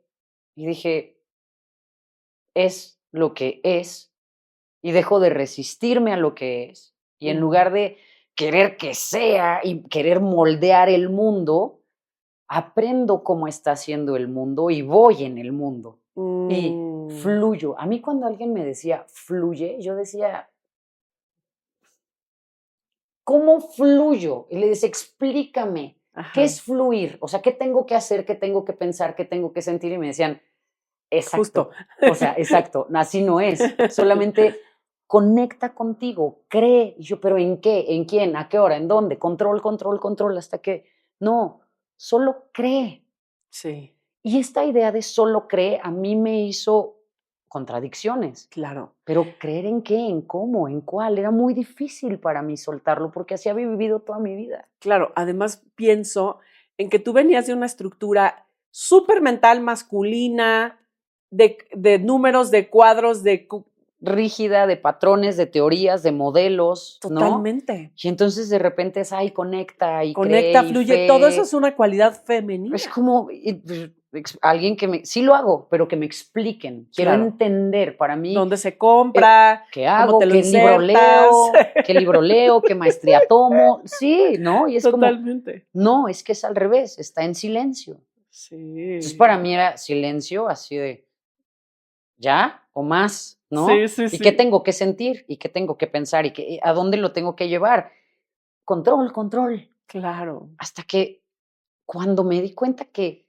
[SPEAKER 2] y dije, es lo que es, y dejo de resistirme a lo que es, y en
[SPEAKER 1] ujú,
[SPEAKER 2] lugar de querer que sea y querer moldear el mundo, aprendo cómo está haciendo el mundo y voy en el mundo y
[SPEAKER 1] mm,
[SPEAKER 2] fluyo. A mí cuando alguien me decía fluye, yo decía, ¿cómo fluyo? Y le decía, explícame, ¿qué
[SPEAKER 1] ajá,
[SPEAKER 2] es fluir? O sea, ¿qué tengo que hacer? ¿Qué tengo que pensar? ¿Qué tengo que sentir? Y me decían,
[SPEAKER 1] justo.
[SPEAKER 2] exacto. O sea, exacto, así no es. Solamente conecta contigo, cree. Y yo, ¿pero en qué? ¿En quién? ¿A qué hora? ¿En dónde? Control, control, control, hasta que no, solo cree.
[SPEAKER 1] Sí,
[SPEAKER 2] Y esta idea de solo cree a mí me hizo contradicciones.
[SPEAKER 1] claro.
[SPEAKER 2] Pero creer en qué, en cómo, en cuál, era muy difícil para mí soltarlo porque así había vivido toda mi vida.
[SPEAKER 1] Claro, además pienso en que tú venías de una estructura súper mental masculina, de números, de cuadros,
[SPEAKER 2] Rígida de patrones, de teorías, de modelos, ¿no?
[SPEAKER 1] totalmente.
[SPEAKER 2] Y entonces de repente es, ay, conecta y cree
[SPEAKER 1] Conecta,
[SPEAKER 2] y
[SPEAKER 1] fluye, todo eso es
[SPEAKER 2] fe.
[SPEAKER 1] una cualidad
[SPEAKER 2] Es
[SPEAKER 1] femenina.
[SPEAKER 2] como, y, pues, alguien que sí lo hago, pero que me expliquen. Quiero
[SPEAKER 1] Claro.
[SPEAKER 2] entender para mí.
[SPEAKER 1] ¿Dónde se compra?
[SPEAKER 2] ¿Qué hago?
[SPEAKER 1] ¿Cómo te lo
[SPEAKER 2] ¿Qué libro
[SPEAKER 1] insertas?
[SPEAKER 2] leo? ¿Qué libro leo? ¿Qué maestría tomo? Sí, ¿no? Y es
[SPEAKER 1] Totalmente.
[SPEAKER 2] como, no, es que es al revés, está en silencio.
[SPEAKER 1] Sí.
[SPEAKER 2] Entonces para mí era silencio así de, ¿ya? ¿O más? ¿No?
[SPEAKER 1] Sí,
[SPEAKER 2] ¿Y qué
[SPEAKER 1] sí.
[SPEAKER 2] tengo que sentir? ¿Y qué tengo que pensar? ¿A dónde lo tengo que llevar? Control, control.
[SPEAKER 1] Claro.
[SPEAKER 2] Hasta que cuando me di cuenta que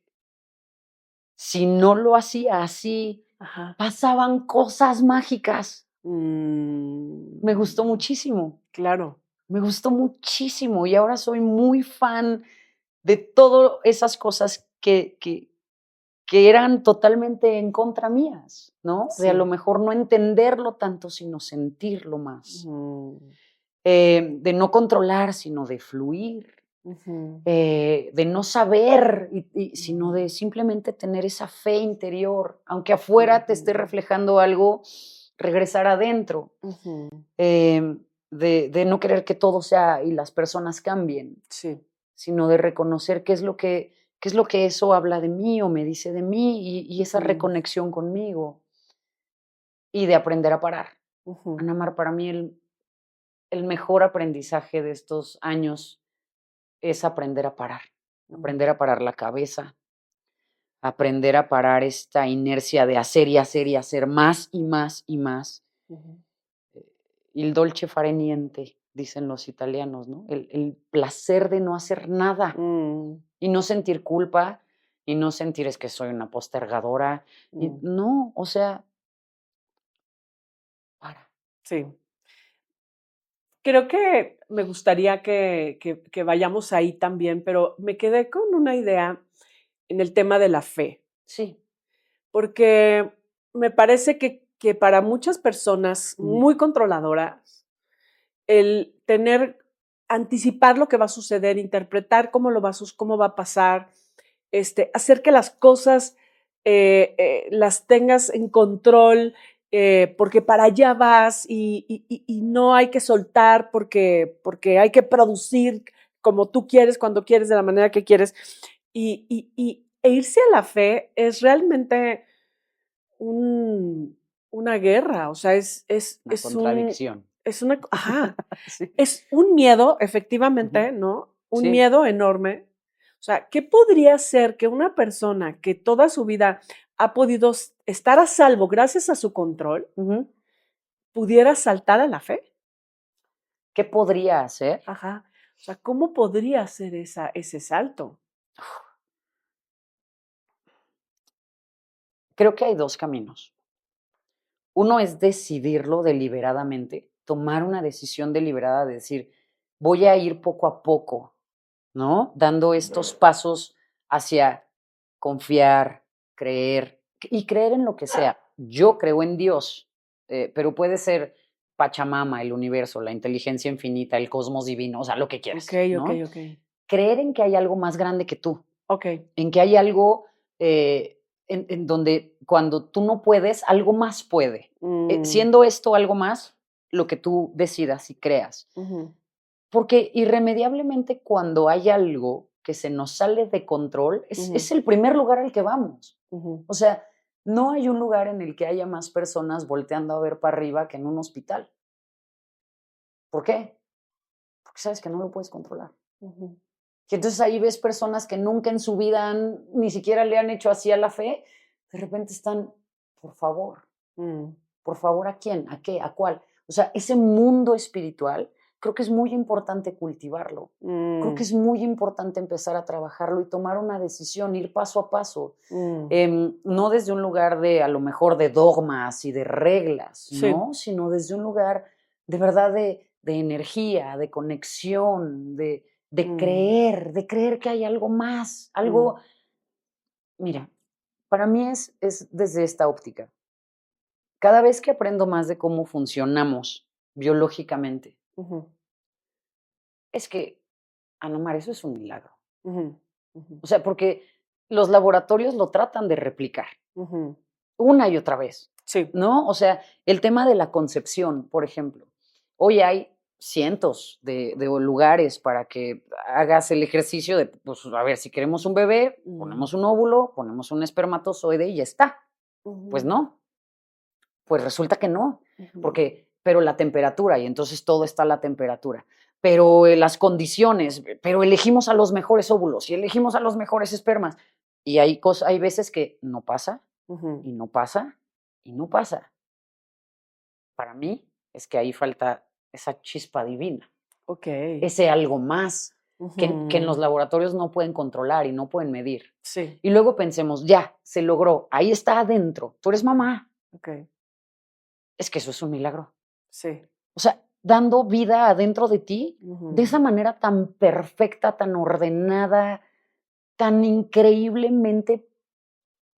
[SPEAKER 2] si no lo hacía así,
[SPEAKER 1] Ajá.
[SPEAKER 2] pasaban cosas mágicas. Me gustó
[SPEAKER 1] Mm,
[SPEAKER 2] muchísimo.
[SPEAKER 1] claro.
[SPEAKER 2] Me gustó muchísimo y ahora soy muy fan de todas esas cosas que eran totalmente en contra mías, ¿no? De a lo
[SPEAKER 1] Sí.
[SPEAKER 2] mejor no entenderlo tanto, sino sentirlo más.
[SPEAKER 1] Mm,
[SPEAKER 2] De no controlar, sino de fluir.
[SPEAKER 1] ujú,
[SPEAKER 2] De no saber, sino
[SPEAKER 1] mm,
[SPEAKER 2] de simplemente tener esa fe interior, aunque afuera te esté
[SPEAKER 1] ujú,
[SPEAKER 2] reflejando algo, regresar adentro,
[SPEAKER 1] ujú.
[SPEAKER 2] de no querer que todo sea y las personas cambien,
[SPEAKER 1] Sí.
[SPEAKER 2] sino de reconocer qué es lo que eso habla de mí o me dice de mí y esa
[SPEAKER 1] Ujú,
[SPEAKER 2] reconexión conmigo y de aprender a parar.
[SPEAKER 1] ujú,
[SPEAKER 2] Ana Mar, para mí el mejor aprendizaje de estos años es
[SPEAKER 1] mm,
[SPEAKER 2] aprender a parar la cabeza, aprender a parar esta inercia de hacer y hacer y hacer más y más y más.
[SPEAKER 1] ujú.
[SPEAKER 2] Il dolce fare niente, dicen los italianos, ¿no? El placer de no hacer nada
[SPEAKER 1] Mm,
[SPEAKER 2] y no sentir culpa y no sentir es que soy una postergadora. Y
[SPEAKER 1] mm,
[SPEAKER 2] no, o sea, para.
[SPEAKER 1] sí. Creo que me gustaría que vayamos ahí también, pero me quedé con una idea en el tema de la fe,
[SPEAKER 2] Sí.
[SPEAKER 1] porque me parece que para muchas personas
[SPEAKER 2] Ujú,
[SPEAKER 1] muy controladoras, el tener, anticipar lo que va a suceder, interpretar cómo lo va a, cómo va a pasar, hacer que las cosas las tengas en control, porque para allá vas y no hay que soltar porque hay que producir como tú quieres, cuando quieres, de la manera que quieres. E irse a la fe es realmente un, una guerra, o sea,
[SPEAKER 2] una contradicción.
[SPEAKER 1] es una, ajá,
[SPEAKER 2] Sí.
[SPEAKER 1] es un miedo,
[SPEAKER 2] Ujú,
[SPEAKER 1] efectivamente, ¿no? Un
[SPEAKER 2] sí.
[SPEAKER 1] miedo enorme. O sea, ¿qué podría ser que una persona que toda su vida ha podido estar a salvo gracias a su control,
[SPEAKER 2] Ujú.
[SPEAKER 1] pudiera saltar a la fe?
[SPEAKER 2] ¿Qué podría hacer?
[SPEAKER 1] Ajá. O sea, ¿cómo podría ser ese salto?
[SPEAKER 2] Creo que hay dos caminos. Uno es decidirlo deliberadamente, tomar una decisión deliberada de decir, voy a ir poco a poco, ¿no? Dando estos pasos hacia confiar, creer y creer en lo que sea. Yo creo en Dios, pero puede ser Pachamama, el universo, la inteligencia infinita, el cosmos divino, o sea, lo que
[SPEAKER 1] Ok,
[SPEAKER 2] quieras,
[SPEAKER 1] ok,
[SPEAKER 2] ¿no?
[SPEAKER 1] ok.
[SPEAKER 2] Creer en que hay algo más grande que tú,
[SPEAKER 1] Ok.
[SPEAKER 2] en que hay algo en donde cuando tú no puedes, algo más puede.
[SPEAKER 1] Mm,
[SPEAKER 2] Siendo esto algo más, lo que tú decidas y creas.
[SPEAKER 1] ujú,
[SPEAKER 2] Porque irremediablemente cuando hay algo que se nos sale de control,
[SPEAKER 1] ujú,
[SPEAKER 2] es el primer lugar al que vamos.
[SPEAKER 1] ujú.
[SPEAKER 2] O sea, no hay un lugar en el que haya más personas volteando a ver para arriba que en un hospital. ¿Por qué? Porque sabes que no lo puedes controlar.
[SPEAKER 1] Ujú,
[SPEAKER 2] Y entonces ahí ves personas que nunca en su vida ni siquiera le han hecho así a la fe, de repente están, por
[SPEAKER 1] mm,
[SPEAKER 2] favor, ¿a quién? ¿A qué? ¿A cuál? O sea, ese mundo espiritual, creo que es muy importante cultivarlo. Creo que
[SPEAKER 1] mm,
[SPEAKER 2] es muy importante empezar a trabajarlo y tomar una decisión, ir paso a paso.
[SPEAKER 1] mm.
[SPEAKER 2] No desde un lugar de, a lo mejor, de dogmas y de reglas,
[SPEAKER 1] Sí.
[SPEAKER 2] ¿no? Sino desde un lugar de verdad de energía, de conexión,
[SPEAKER 1] Mm,
[SPEAKER 2] de creer que hay algo más,
[SPEAKER 1] mm,
[SPEAKER 2] algo, mira, para mí es desde esta óptica. Cada vez que aprendo más de cómo funcionamos biológicamente,
[SPEAKER 1] ujú,
[SPEAKER 2] es que, Ana Mar, eso es un milagro.
[SPEAKER 1] ujú, ujú,
[SPEAKER 2] O sea, porque los laboratorios lo tratan de replicar
[SPEAKER 1] ujú.
[SPEAKER 2] una y otra vez,
[SPEAKER 1] Sí.
[SPEAKER 2] ¿no? O sea, el tema de la concepción, por ejemplo. Hoy hay cientos de lugares para que hagas el ejercicio de, pues, a ver, si queremos un bebé, ponemos un óvulo, ponemos un espermatozoide y ya está. Pues no, pues resulta que no, pero la temperatura, y entonces todo está a la temperatura, pero las condiciones, pero elegimos a los mejores óvulos y elegimos a los mejores espermas. Y hay veces que no pasa, y no pasa, y no pasa. Para mí es que ahí falta esa chispa divina, ese algo más que en los laboratorios no pueden controlar y no pueden medir.
[SPEAKER 1] Sí.
[SPEAKER 2] Y luego pensemos, ya, se logró, ahí está adentro, tú eres mamá. Es que eso es un milagro.
[SPEAKER 1] Sí.
[SPEAKER 2] O sea, dando vida adentro de ti, de esa manera tan perfecta, tan ordenada, tan increíblemente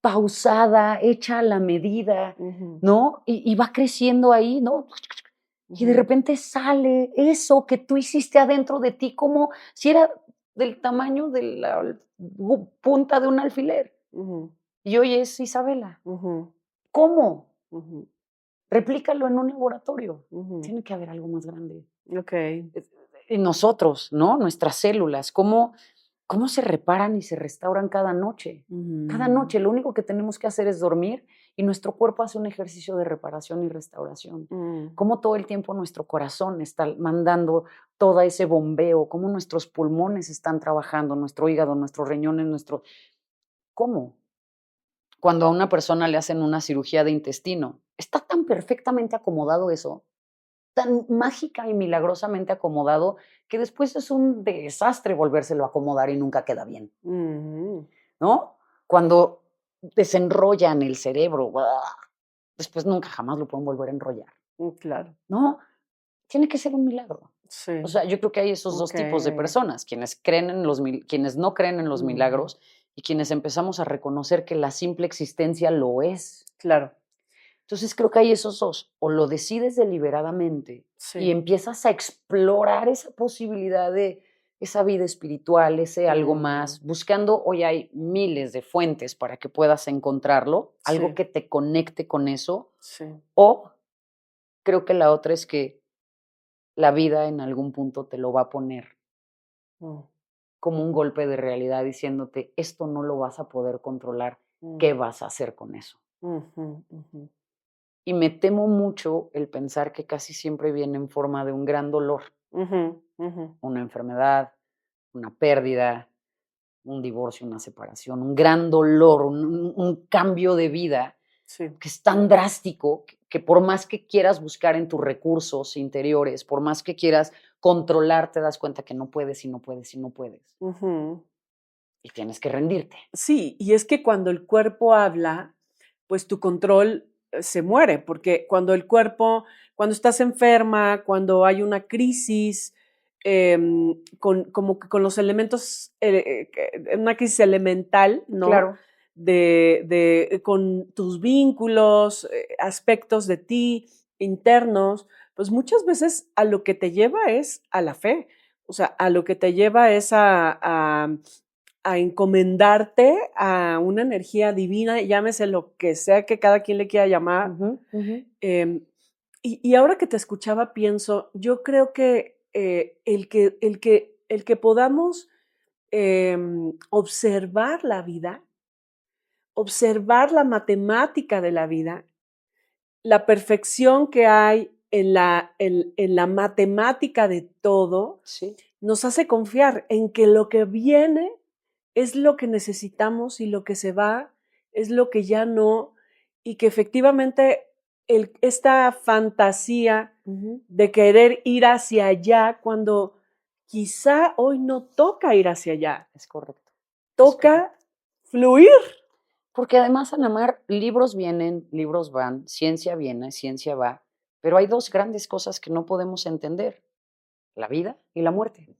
[SPEAKER 2] pausada, hecha a la medida, ¿no? Y va creciendo ahí, ¿no? Y de repente sale eso que tú hiciste adentro de ti, como si era del tamaño de la punta de un alfiler. Y hoy es Isabela. ¿Cómo? Replícalo en un laboratorio. Tiene que haber algo más grande. Y nosotros, ¿no? Nuestras células, ¿cómo se reparan y se restauran cada noche? Cada noche lo único que tenemos que hacer es dormir y nuestro cuerpo hace un ejercicio de reparación y restauración. Cómo todo el tiempo nuestro corazón está mandando todo ese bombeo, cómo nuestros pulmones están trabajando, nuestro hígado, nuestros riñones, ¿Cómo? Cuando a una persona le hacen una cirugía de intestino, está tan perfectamente acomodado eso, tan mágica y milagrosamente acomodado, que después es un desastre volvérselo a acomodar y nunca queda bien, ¿no? Cuando desenrollan el cerebro, después nunca jamás lo pueden volver a enrollar.
[SPEAKER 1] Claro.
[SPEAKER 2] ¿No? Tiene que ser un milagro.
[SPEAKER 1] Sí.
[SPEAKER 2] O sea, yo creo que hay esos dos tipos de personas, quienes no creen en los milagros y quienes empezamos a reconocer que la simple existencia lo es.
[SPEAKER 1] Claro.
[SPEAKER 2] Entonces creo que hay esos dos, o lo decides deliberadamente y empiezas a explorar esa posibilidad de esa vida espiritual, ese algo más, buscando, hoy hay miles de fuentes para que puedas encontrarlo, algo que te conecte con eso, o creo que la otra es que la vida en algún punto te lo va a poner como un golpe de realidad diciéndote, esto no lo vas a poder controlar, ¿qué vas a hacer con eso? Y me temo mucho el pensar que casi siempre viene en forma de un gran dolor, una enfermedad, una pérdida, un divorcio, una separación, un gran dolor, un cambio de vida que es tan drástico que por más que quieras buscar en tus recursos interiores, por más que quieras controlar, te das cuenta que no puedes y no puedes y no puedes. Y tienes que rendirte.
[SPEAKER 1] Sí, y es que cuando el cuerpo habla, pues tu control se muere, porque cuando cuando estás enferma, cuando hay una crisis, como que con los elementos, una crisis elemental, ¿no?
[SPEAKER 2] Claro.
[SPEAKER 1] Con tus vínculos, aspectos de ti internos, pues muchas veces a lo que te lleva es a la fe, o sea, a lo que te lleva es a encomendarte a una energía divina, llámese lo que sea que cada quien le quiera llamar. Y ahora que te escuchaba, pienso, yo creo que el que podamos observar la vida, observar la matemática de la vida, la perfección que hay en la matemática de todo, nos hace confiar en que lo que viene es lo que necesitamos y lo que se va es lo que ya no, y que efectivamente esta fantasía de querer ir hacia allá cuando quizá hoy no toca ir hacia allá.
[SPEAKER 2] Es correcto.
[SPEAKER 1] Toca fluir.
[SPEAKER 2] Porque además, Ana Mar, libros vienen, libros van, ciencia viene, ciencia va, pero hay dos grandes cosas que no podemos entender, la vida y la muerte.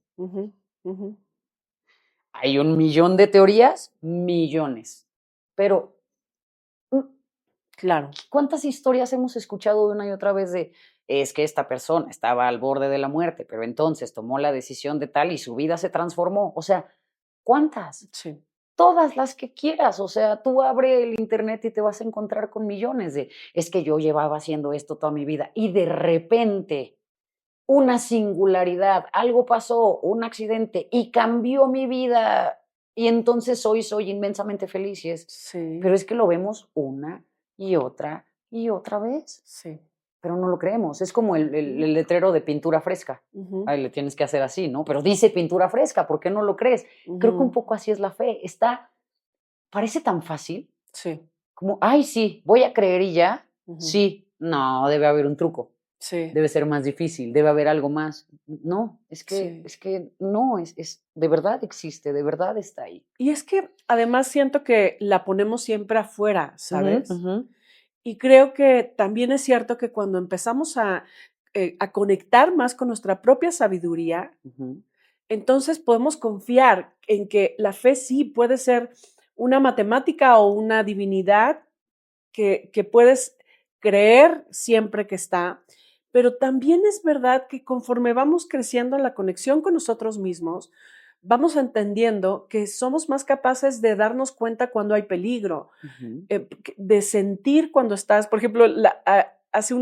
[SPEAKER 2] Hay 1,000,000 de teorías, millones, pero
[SPEAKER 1] claro,
[SPEAKER 2] ¿cuántas historias hemos escuchado de una y otra vez de es que esta persona estaba al borde de la muerte, pero entonces tomó la decisión de tal y su vida se transformó? O sea, ¿cuántas?
[SPEAKER 1] Sí.
[SPEAKER 2] Todas las que quieras, o sea, tú abre el internet y te vas a encontrar con millones de, es que yo llevaba haciendo esto toda mi vida y de repente una singularidad, algo pasó, un accidente y cambió mi vida y entonces hoy soy inmensamente feliz
[SPEAKER 1] Sí.
[SPEAKER 2] pero es que lo vemos una y otra vez,
[SPEAKER 1] Sí.
[SPEAKER 2] pero no lo creemos. Es como el letrero de pintura fresca.
[SPEAKER 1] Ujú,
[SPEAKER 2] Ay, le tienes que hacer así, ¿no? Pero dice pintura fresca, ¿por qué no lo crees? Creo que un
[SPEAKER 1] ujú.
[SPEAKER 2] poco así es la fe. Parece tan fácil
[SPEAKER 1] Sí.
[SPEAKER 2] como, ay, sí, voy a creer y ya.
[SPEAKER 1] Ujú.
[SPEAKER 2] Sí, no, debe haber un truco.
[SPEAKER 1] Sí.
[SPEAKER 2] Debe ser más difícil, debe haber algo más. No,
[SPEAKER 1] Sí.
[SPEAKER 2] es que no, de verdad existe, de verdad está ahí.
[SPEAKER 1] Y es que además siento que la ponemos siempre afuera,
[SPEAKER 2] Ujú,
[SPEAKER 1] ¿sabes?
[SPEAKER 2] ujú,
[SPEAKER 1] Y creo que también es cierto que cuando empezamos a conectar más con nuestra propia sabiduría,
[SPEAKER 2] ujú,
[SPEAKER 1] entonces podemos confiar en que la fe sí puede ser una matemática o una divinidad que puedes creer siempre que está, pero también es verdad que conforme vamos creciendo en la conexión con nosotros mismos, vamos entendiendo que somos más capaces de darnos cuenta cuando hay peligro,
[SPEAKER 2] ujú.
[SPEAKER 1] de sentir cuando estás, por ejemplo, hace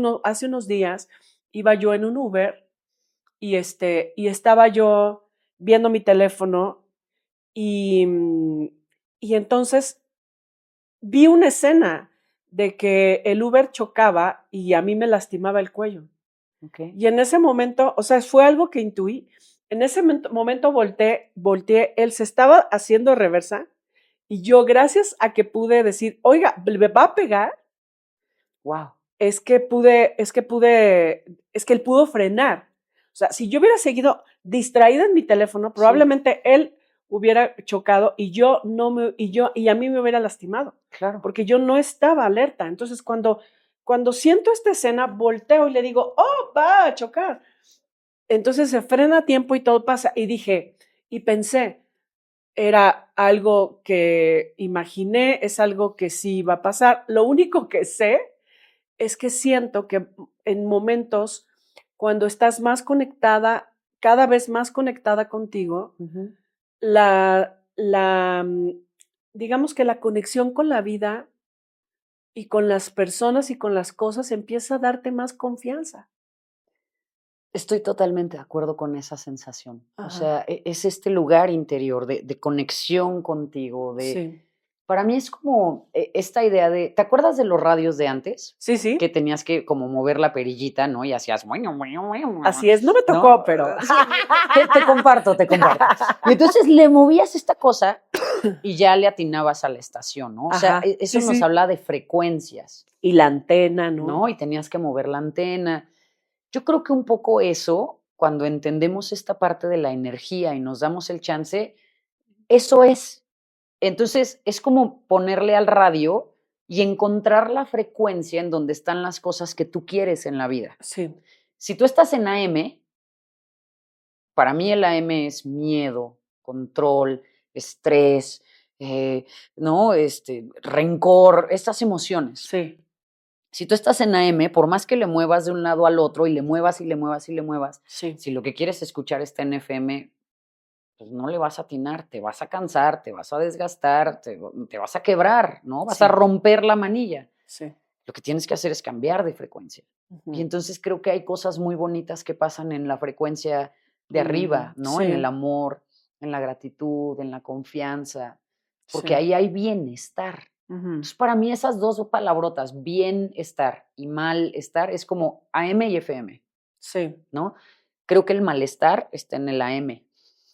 [SPEAKER 1] unos días iba yo en un Uber y estaba yo viendo mi teléfono y, y entonces vi una escena de que el Uber chocaba y a mí me lastimaba el cuello.
[SPEAKER 2] Ok.
[SPEAKER 1] Y en ese momento, o sea, fue algo que intuí. En ese momento volteé, él se estaba haciendo reversa y yo, gracias a que pude decir, oiga, ¿me va a pegar?
[SPEAKER 2] Wow.
[SPEAKER 1] Es que él pudo frenar. O sea, si yo hubiera seguido distraída en mi teléfono,
[SPEAKER 2] Sí,
[SPEAKER 1] probablemente él hubiera chocado y yo no me, y yo, y a mí me hubiera lastimado,
[SPEAKER 2] claro.
[SPEAKER 1] porque yo no estaba alerta. Entonces, cuando siento esta escena, volteo y le digo, oh, va a chocar. Entonces se frena a tiempo y todo pasa. Y dije, y pensé, era algo que imaginé, es algo que sí va a pasar. Lo único que sé es que siento que en momentos cuando estás más conectada, cada vez más conectada contigo,
[SPEAKER 2] Ujú.
[SPEAKER 1] la digamos que la conexión con la vida y con las personas y con las cosas empieza a darte más confianza.
[SPEAKER 2] Estoy totalmente de acuerdo con esa sensación. O
[SPEAKER 1] Ajá,
[SPEAKER 2] sea, es este lugar interior de conexión contigo,
[SPEAKER 1] sí.
[SPEAKER 2] para mí es como esta idea de, ¿te acuerdas de los radios de antes?
[SPEAKER 1] Sí,
[SPEAKER 2] Que
[SPEAKER 1] sí,
[SPEAKER 2] tenías que como mover la perillita, ¿no? Y hacías,
[SPEAKER 1] así es. No me tocó,
[SPEAKER 2] ¿no?
[SPEAKER 1] pero
[SPEAKER 2] Sí, te comparto, te comparto. Y entonces le movías esta cosa y ya le atinabas a la estación, ¿no? O sea,
[SPEAKER 1] ajá,
[SPEAKER 2] eso
[SPEAKER 1] sí,
[SPEAKER 2] nos
[SPEAKER 1] sí.
[SPEAKER 2] habla de frecuencias,
[SPEAKER 1] Y la antena, ¿no?
[SPEAKER 2] ¿no? Y tenías que mover la antena. Yo creo que un poco eso, cuando entendemos esta parte de la energía y nos damos el chance, eso es. Entonces, es como ponerle al radio y encontrar la frecuencia en donde están las cosas que tú quieres en la vida.
[SPEAKER 1] Sí,
[SPEAKER 2] Si tú estás en AM, para mí el AM es miedo, control, estrés, ¿no? Rencor, estas emociones.
[SPEAKER 1] sí,
[SPEAKER 2] Si tú estás en AM, por más que le muevas de un lado al otro y le muevas y le muevas y le muevas,
[SPEAKER 1] sí,
[SPEAKER 2] si lo que quieres escuchar está en FM, pues no le vas a atinar, te vas a cansar, te vas a desgastar, te vas a quebrar, ¿no? Vas a
[SPEAKER 1] sí,
[SPEAKER 2] romper la manilla.
[SPEAKER 1] sí.
[SPEAKER 2] Lo que tienes que hacer es cambiar de frecuencia. Y
[SPEAKER 1] Ujú.
[SPEAKER 2] entonces creo que hay cosas muy bonitas que pasan en la frecuencia de arriba, ¿no? En el
[SPEAKER 1] Sí,
[SPEAKER 2] amor, en la gratitud, en la confianza, porque
[SPEAKER 1] sí.
[SPEAKER 2] ahí hay bienestar.
[SPEAKER 1] Ujú.
[SPEAKER 2] Entonces, para mí esas dos palabrotas, bienestar y malestar, es como AM y FM,
[SPEAKER 1] Sí,
[SPEAKER 2] ¿no? Creo que el malestar está en el AM,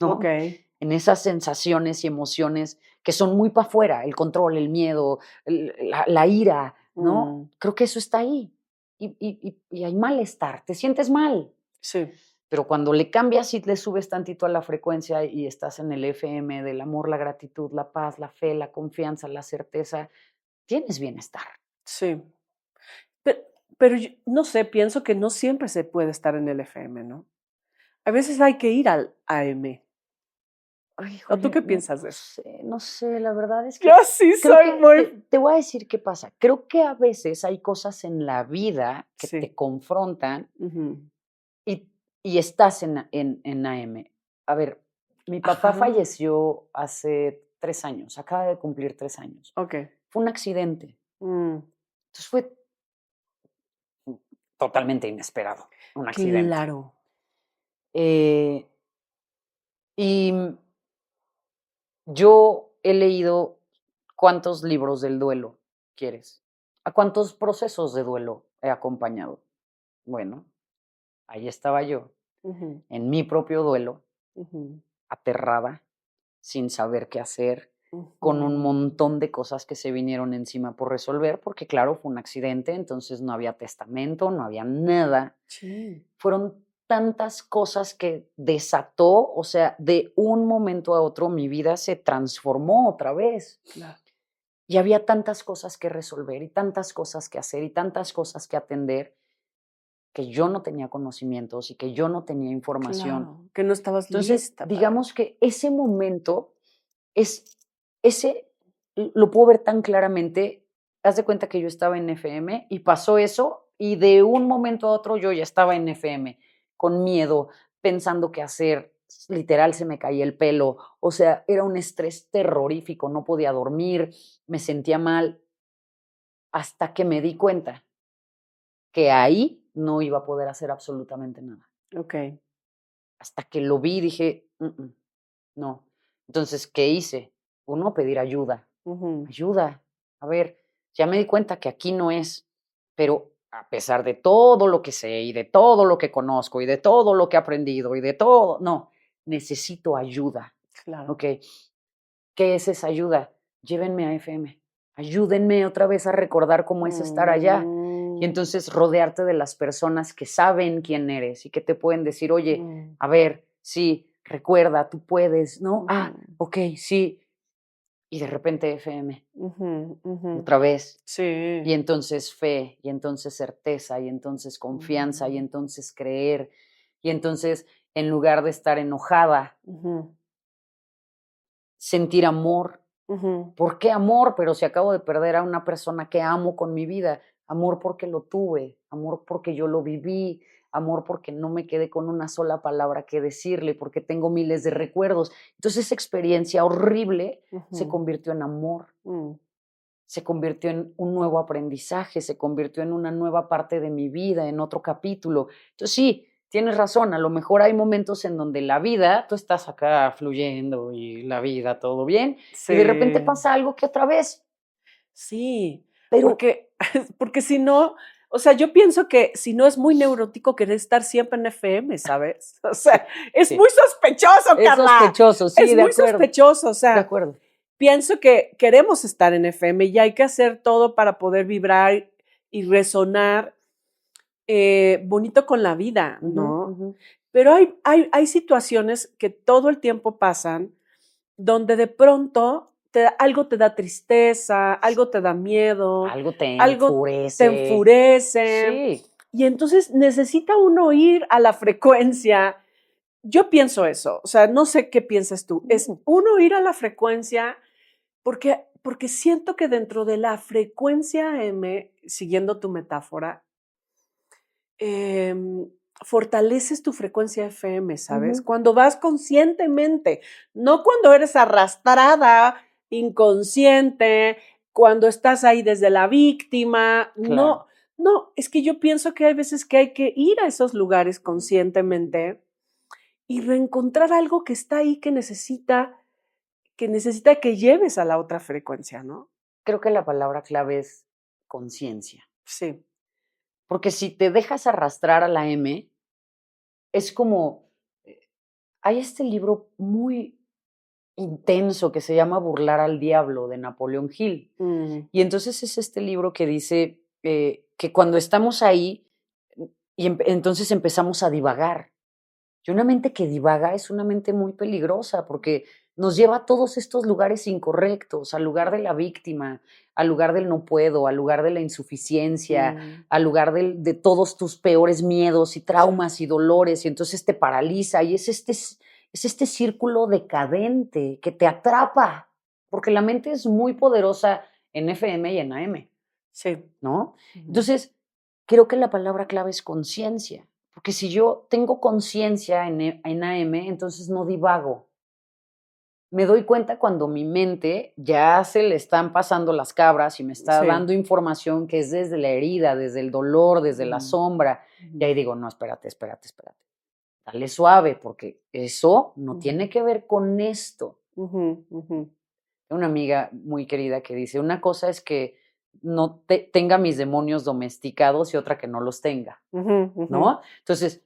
[SPEAKER 2] ¿no?
[SPEAKER 1] okey.
[SPEAKER 2] En esas sensaciones y emociones que son muy para afuera, el control, el miedo, la ira, ¿no?
[SPEAKER 1] Mm,
[SPEAKER 2] Creo que eso está ahí. Y hay malestar, te sientes mal.
[SPEAKER 1] sí,
[SPEAKER 2] Pero cuando le cambias y le subes tantito a la frecuencia y estás en el FM del amor, la gratitud, la paz, la fe, la confianza, la certeza, tienes bienestar.
[SPEAKER 1] sí. Pe pero yo no sé, pienso que no siempre se puede estar en el FM, ¿no? A veces hay que ir al AM.
[SPEAKER 2] Ay,
[SPEAKER 1] ¿O tú
[SPEAKER 2] híjole,
[SPEAKER 1] qué
[SPEAKER 2] no,
[SPEAKER 1] piensas de eso?
[SPEAKER 2] no sé, la verdad es
[SPEAKER 1] Yo
[SPEAKER 2] que
[SPEAKER 1] sí
[SPEAKER 2] creo
[SPEAKER 1] soy
[SPEAKER 2] que
[SPEAKER 1] muy
[SPEAKER 2] te voy a decir qué pasa. Creo que a veces hay cosas en la vida que te
[SPEAKER 1] sí,
[SPEAKER 2] confrontan
[SPEAKER 1] ujú.
[SPEAKER 2] y, y estás en AM. A ver, mi papá
[SPEAKER 1] Ajá,
[SPEAKER 2] falleció hace 3 años, acaba de cumplir 3 años.
[SPEAKER 1] okey.
[SPEAKER 2] Fue un accidente,
[SPEAKER 1] Mm,
[SPEAKER 2] entonces fue totalmente inesperado, un accidente.
[SPEAKER 1] claro.
[SPEAKER 2] Y yo he leído cuántos libros del duelo quieres. ¿A cuántos procesos de duelo he acompañado? Bueno, ahí estaba yo, en mi propio duelo, aterrada, sin saber qué hacer, con un montón de cosas que se vinieron encima por resolver, porque claro, fue un accidente, entonces no había testamento, no había nada.
[SPEAKER 1] Sí.
[SPEAKER 2] Fueron tantas cosas que desató, o sea, de un momento a otro mi vida se transformó otra vez.
[SPEAKER 1] Claro.
[SPEAKER 2] Y había tantas cosas que resolver y tantas cosas que hacer y tantas cosas que atender que yo no tenía conocimientos y que yo no tenía información.
[SPEAKER 1] Claro, que no estabas
[SPEAKER 2] Entonces,
[SPEAKER 1] lista.
[SPEAKER 2] digamos que ese momento lo puedo ver tan claramente. Haz de cuenta que yo estaba en FM y pasó eso y de un momento a otro yo ya estaba en FM, con miedo, pensando qué hacer, literal se me caía el pelo, o sea, era un estrés terrorífico, no podía dormir, me sentía mal, hasta que me di cuenta que ahí no iba a poder hacer absolutamente nada.
[SPEAKER 1] Ok.
[SPEAKER 2] Hasta que lo vi dije, no. Entonces, ¿qué hice? Uno, pedir ayuda. Ayuda. A ver, ya me di cuenta que aquí no es, pero a pesar de todo lo que sé y de todo lo que conozco y de todo lo que he aprendido y de todo, no, necesito ayuda.
[SPEAKER 1] Claro.
[SPEAKER 2] ¿Ok? ¿Qué es esa ayuda? Llévenme a FM. Ayúdenme otra vez a recordar cómo es estar allá. Y entonces rodearte de las personas que saben quién eres y que te pueden decir, oye, a ver, sí, recuerda, tú puedes, ¿no? Ok, sí. Y de repente FM, otra vez.
[SPEAKER 1] Sí.
[SPEAKER 2] Y entonces fe, y entonces certeza, y entonces confianza, y entonces creer. Y entonces, en lugar de estar enojada, sentir amor. ¿Por qué amor? Pero si acabo de perder a una persona que amo con mi vida. Amor porque lo tuve, amor porque yo lo viví, amor porque no me quedé con una sola palabra que decirle, porque tengo miles de recuerdos. Entonces esa experiencia horrible se convirtió en amor, se convirtió en un nuevo aprendizaje, se convirtió en una nueva parte de mi vida, en otro capítulo. Entonces sí, tienes razón, a lo mejor hay momentos en donde la vida, tú estás acá fluyendo y la vida todo bien,
[SPEAKER 1] Sí.
[SPEAKER 2] y de repente pasa algo que otra vez.
[SPEAKER 1] Sí,
[SPEAKER 2] Pero
[SPEAKER 1] porque si no, o sea, yo pienso que si no es muy neurótico querer estar siempre en FM, ¿sabes? O sea, es
[SPEAKER 2] sí.
[SPEAKER 1] muy sospechoso,
[SPEAKER 2] Es
[SPEAKER 1] Carla.
[SPEAKER 2] sospechoso, sí,
[SPEAKER 1] Es
[SPEAKER 2] de
[SPEAKER 1] muy
[SPEAKER 2] acuerdo.
[SPEAKER 1] sospechoso, o sea,
[SPEAKER 2] De acuerdo.
[SPEAKER 1] pienso que queremos estar en FM y hay que hacer todo para poder vibrar y resonar bonito con la vida, ¿no? Pero hay situaciones que todo el tiempo pasan donde de pronto algo te da tristeza, algo te da miedo,
[SPEAKER 2] Algo te
[SPEAKER 1] algo
[SPEAKER 2] enfurece.
[SPEAKER 1] te enfurece.
[SPEAKER 2] Sí.
[SPEAKER 1] Y entonces necesita uno ir a la frecuencia. Yo pienso eso, o sea, no sé qué piensas tú. Es uno ir a la frecuencia porque siento que dentro de la frecuencia M, siguiendo tu metáfora, fortaleces tu frecuencia FM, ¿sabes? Cuando vas conscientemente, no cuando eres arrastrada, inconsciente, cuando estás ahí desde la víctima.
[SPEAKER 2] Claro.
[SPEAKER 1] No, es que yo pienso que hay veces que hay que ir a esos lugares conscientemente y reencontrar algo que está ahí que necesita que lleves a la otra frecuencia, ¿no?
[SPEAKER 2] Creo que la palabra clave es conciencia.
[SPEAKER 1] Sí.
[SPEAKER 2] Porque si te dejas arrastrar a la M, es como, hay este libro muy intenso que se llama Burlar al Diablo de Napoleón Hill. Y entonces es este libro que dice que cuando estamos ahí y entonces empezamos a divagar. Y una mente que divaga es una mente muy peligrosa porque nos lleva a todos estos lugares incorrectos, al lugar de la víctima, al lugar del no puedo, al lugar de la insuficiencia, al lugar de todos tus peores miedos y traumas y dolores, y entonces te paraliza y es este círculo decadente que te atrapa, porque la mente es muy poderosa en FM y en AM.
[SPEAKER 1] Sí.
[SPEAKER 2] ¿No? Entonces, creo que la palabra clave es conciencia. Porque si yo tengo conciencia en AM, entonces no divago. Me doy cuenta cuando mi mente ya se le están pasando las cabras y me está dando información que es desde la herida, desde el dolor, desde la sombra. Y ahí digo, no, espérate. dale suave, porque eso no
[SPEAKER 1] Ujú.
[SPEAKER 2] tiene que ver con esto.
[SPEAKER 1] Ujú, ujú,
[SPEAKER 2] Una amiga muy querida que dice, una cosa es que no tenga mis demonios domesticados y otra que no los tenga,
[SPEAKER 1] ujú, ujú.
[SPEAKER 2] ¿no? Entonces,